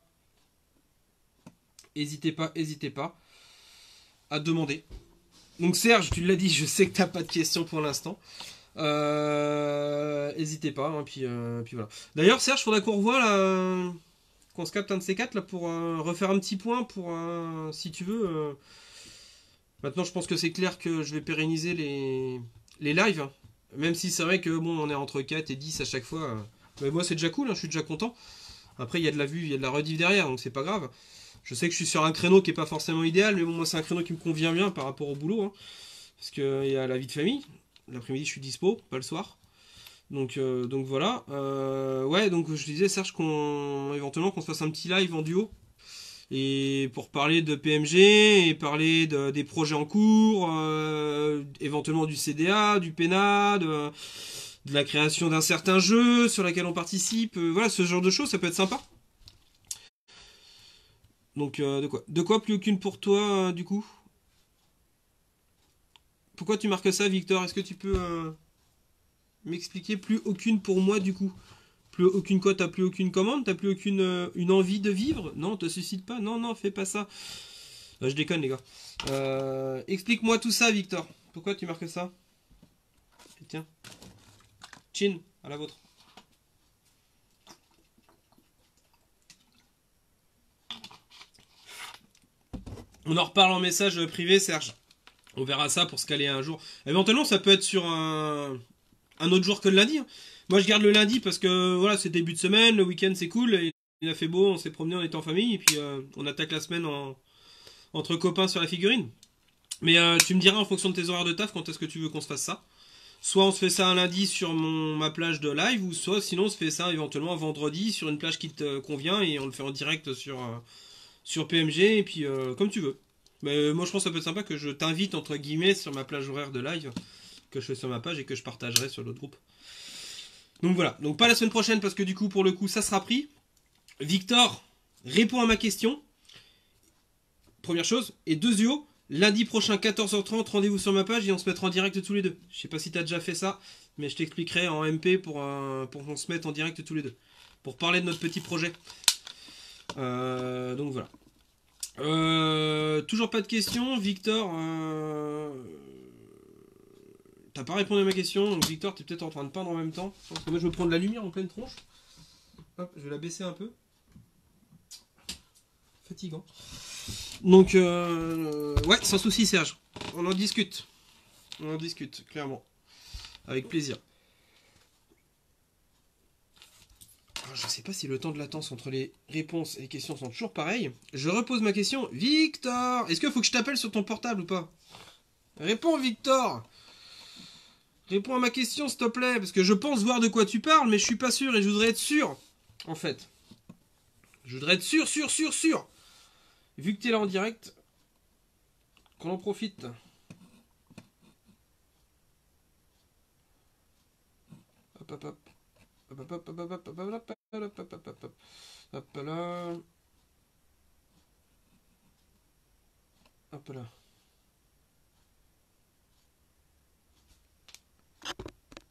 Speaker 1: à demander. Donc Serge, tu l'as dit, je sais que t'as pas de questions pour l'instant. N'hésitez pas, hein, puis voilà. D'ailleurs, Serge, faudrait qu'on revoie là, qu'on se capte un de ces quatre là pour refaire un petit point pour si tu veux. Maintenant, je pense que c'est clair que je vais pérenniser les lives, hein. Même si c'est vrai que bon, on est entre 4 et 10 à chaque fois. Mais moi, c'est déjà cool, hein, je suis déjà content. Après, il y a de la vue, il y a de la rediff derrière, donc c'est pas grave. Je sais que je suis sur un créneau qui est pas forcément idéal, mais bon, moi, c'est un créneau qui me convient bien par rapport au boulot, hein, parce qu'il y a la vie de famille. L'après-midi, je suis dispo, pas le soir. Donc voilà. Ouais, donc je disais, Serge, éventuellement qu'on se fasse un petit live en duo. Et pour parler de PMG, et parler des projets en cours, éventuellement du CDA, du PENA, de la création d'un certain jeu sur lequel on participe. Voilà, ce genre de choses, ça peut être sympa. Donc, de quoi plus aucune pour toi, du coup? Pourquoi tu marques ça, Victor? Est-ce que tu peux m'expliquer? Plus aucune pour moi, du coup. Plus aucune quoi? T'as plus aucune commande? T'as plus aucune une envie de vivre? Non, te suscite pas? Non, non, fais pas ça. Je déconne, les gars. Explique-moi tout ça, Victor. Pourquoi tu marques ça? Et tiens. Chin, à la vôtre. On en reparle en message privé, Serge. On verra ça pour se caler un jour. Éventuellement, ça peut être sur un autre jour que le lundi. Hein. Moi, je garde le lundi parce que voilà, c'est début de semaine, le week-end c'est cool. Et Il a fait beau, on s'est promené, on était en famille, et puis on attaque la semaine entre copains sur la figurine. Mais tu me diras en fonction de tes horaires de taf quand est-ce que tu veux qu'on se fasse ça. Soit on se fait ça un lundi sur ma plage de live, ou soit sinon on se fait ça éventuellement un vendredi sur une plage qui te convient et on le fait en direct sur PMG, et puis comme tu veux. Mais moi je pense que ça peut être sympa que je t'invite entre guillemets sur ma plage horaire de live, que je fais sur ma page et que je partagerai sur l'autre groupe. Donc voilà, donc pas la semaine prochaine parce que du coup pour le coup ça sera pris. Victor répond à ma question. Première chose. Et deuxièmement, lundi prochain 14h30, rendez-vous sur ma page et on se mettra en direct tous les deux. Je sais pas si tu as déjà fait ça, mais je t'expliquerai en MP pour qu'on se mette en direct tous les deux. Pour parler de notre petit projet. Donc voilà. Toujours pas de questions, Victor. T'as pas répondu à ma question, donc Victor, t'es peut-être en train de peindre en même temps. Parce que moi je me prends de la lumière en pleine tronche. Hop, je vais la baisser un peu. Fatigant. Donc, ouais, sans souci, Serge. On en discute. On en discute, clairement. Avec plaisir. Alors, je sais pas si le temps de latence entre les réponses et les questions sont toujours pareils. Je repose ma question. Victor, est-ce qu'il faut que je t'appelle sur ton portable ou pas? Réponds, Victor. Réponds à ma question, s'il te plaît. Parce que je pense voir de quoi tu parles, mais je suis pas sûr et je voudrais être sûr. En fait. Je voudrais être sûr. Vu que tu es là en direct, qu'on en profite. Hop, hop, hop. Hop, hop, hop, hop, hop, hop, hop, hop, hop, hop, hop, hop. Hop là. Hop là.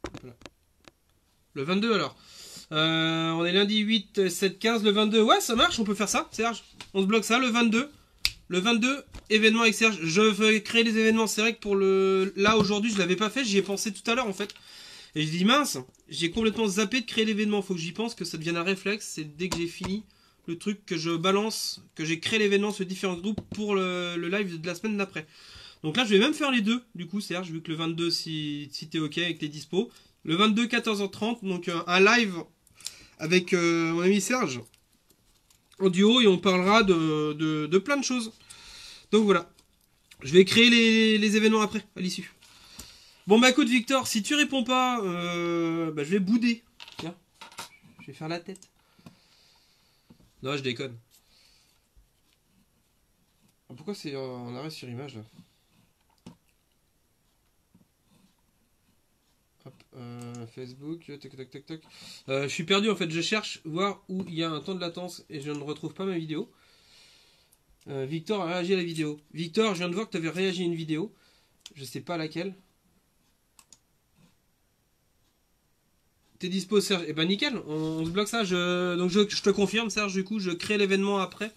Speaker 1: Hop là. Le 22 alors. On est lundi 8, 7, 15, le 22. Ouais, ça marche, on peut faire ça, Serge. On se bloque ça, le 22. Le 22, événement avec Serge. Je vais créer les événements. C'est vrai que pour le... Là, aujourd'hui, je l'avais pas fait. J'y ai pensé tout à l'heure, en fait. Et je dis, mince, j'ai complètement zappé de créer l'événement. Faut que j'y pense, que ça devienne un réflexe. C'est dès que j'ai fini le truc que je balance, que j'ai créé l'événement sur différents groupes pour le live de la semaine d'après. Donc là, je vais même faire les deux, du coup, Serge, vu que le 22, si t'es OK avec tes dispos. Le 22, 14h30, donc un live avec mon ami Serge en duo et on parlera de plein de choses. Donc voilà. Je vais créer les événements après, à l'issue. Bon bah écoute Victor, si tu réponds pas, bah, je vais bouder. Tiens, je vais faire la tête. Non, je déconne. Pourquoi c'est en arrêt sur image là? Hop, Facebook, tac tac tac tac. Je suis perdu en fait, je cherche voir où il y a un temps de latence et je ne retrouve pas ma vidéo. Victor a réagi à la vidéo. Victor, je viens de voir que tu avais réagi à une vidéo. Je sais pas laquelle. T'es dispo Serge? Eh ben nickel, on se bloque ça. Donc je te confirme Serge, du coup je crée l'événement après.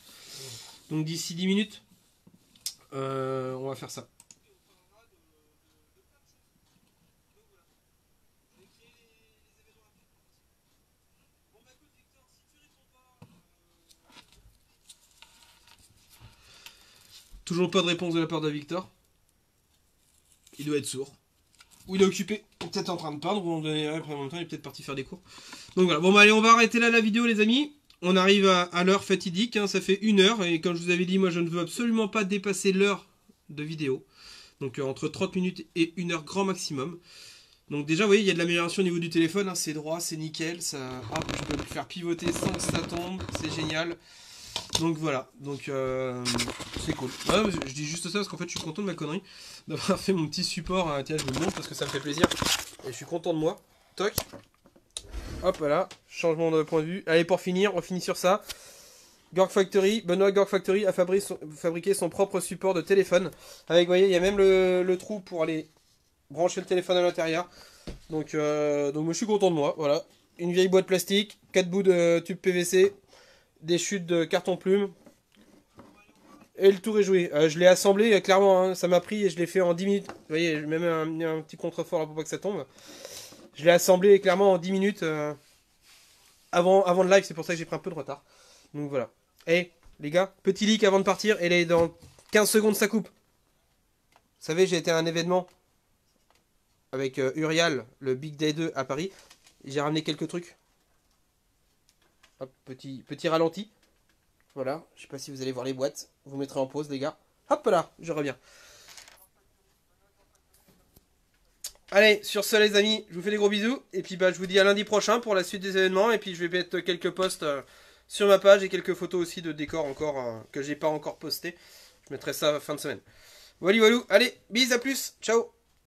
Speaker 1: Donc d'ici 10 minutes. On va faire ça. Toujours pas de réponse de la part de Victor. Il doit être sourd. Ou il est occupé. Peut-être en train de peindre. Ou en même temps il est peut-être parti faire des cours. Donc voilà. Bon bah allez, on va arrêter là la vidéo les amis. On arrive à l'heure fatidique. Hein, ça fait 1 heure. Et comme je vous avais dit, moi je ne veux absolument pas dépasser l'heure de vidéo. Donc entre 30 minutes et 1 heure grand maximum. Donc déjà vous voyez il y a de l'amélioration au niveau du téléphone. Hein, c'est droit, c'est nickel. Ça, hop, je peux le faire pivoter sans que ça tombe. C'est génial. Donc voilà, donc c'est cool. Ah, je dis juste ça parce qu'en fait je suis content de ma connerie d'avoir fait mon petit support. Tiens, je vous le montre parce que ça me fait plaisir. Et je suis content de moi. Toc. Hop là, changement de point de vue. Allez, pour finir, on finit sur ça. Gorg Factory, Benoît Gorg Factory a fabriqué son propre support de téléphone. Avec, vous voyez, il y a même le trou pour aller brancher le téléphone à l'intérieur. Donc moi je suis content de moi, voilà. Une vieille boîte plastique, 4 bouts de tube PVC. Des chutes de carton plume. Et le tour est joué. Je l'ai assemblé, clairement, hein, ça m'a pris et je l'ai fait en 10 minutes. Vous voyez, je mets même un petit contrefort là pour pas que ça tombe. Je l'ai assemblé clairement en 10 minutes avant le live, c'est pour ça que j'ai pris un peu de retard. Donc voilà. Et les gars, petit leak avant de partir, et là, dans 15 secondes ça coupe. Vous savez, j'ai été à un événement avec Urial, le Big Day 2 à Paris. J'ai ramené quelques trucs. Hop, petit ralenti. Voilà, je sais pas si vous allez voir les boîtes. Vous mettrez en pause, les gars. Hop là, je reviens. Allez, sur ce les amis, je vous fais des gros bisous. Et puis bah je vous dis à lundi prochain pour la suite des événements. Et puis je vais mettre quelques posts sur ma page et quelques photos aussi de décors encore que j'ai pas encore posté. Je mettrai ça fin de semaine. Voilà, voilà. Allez, bis, à plus. Ciao.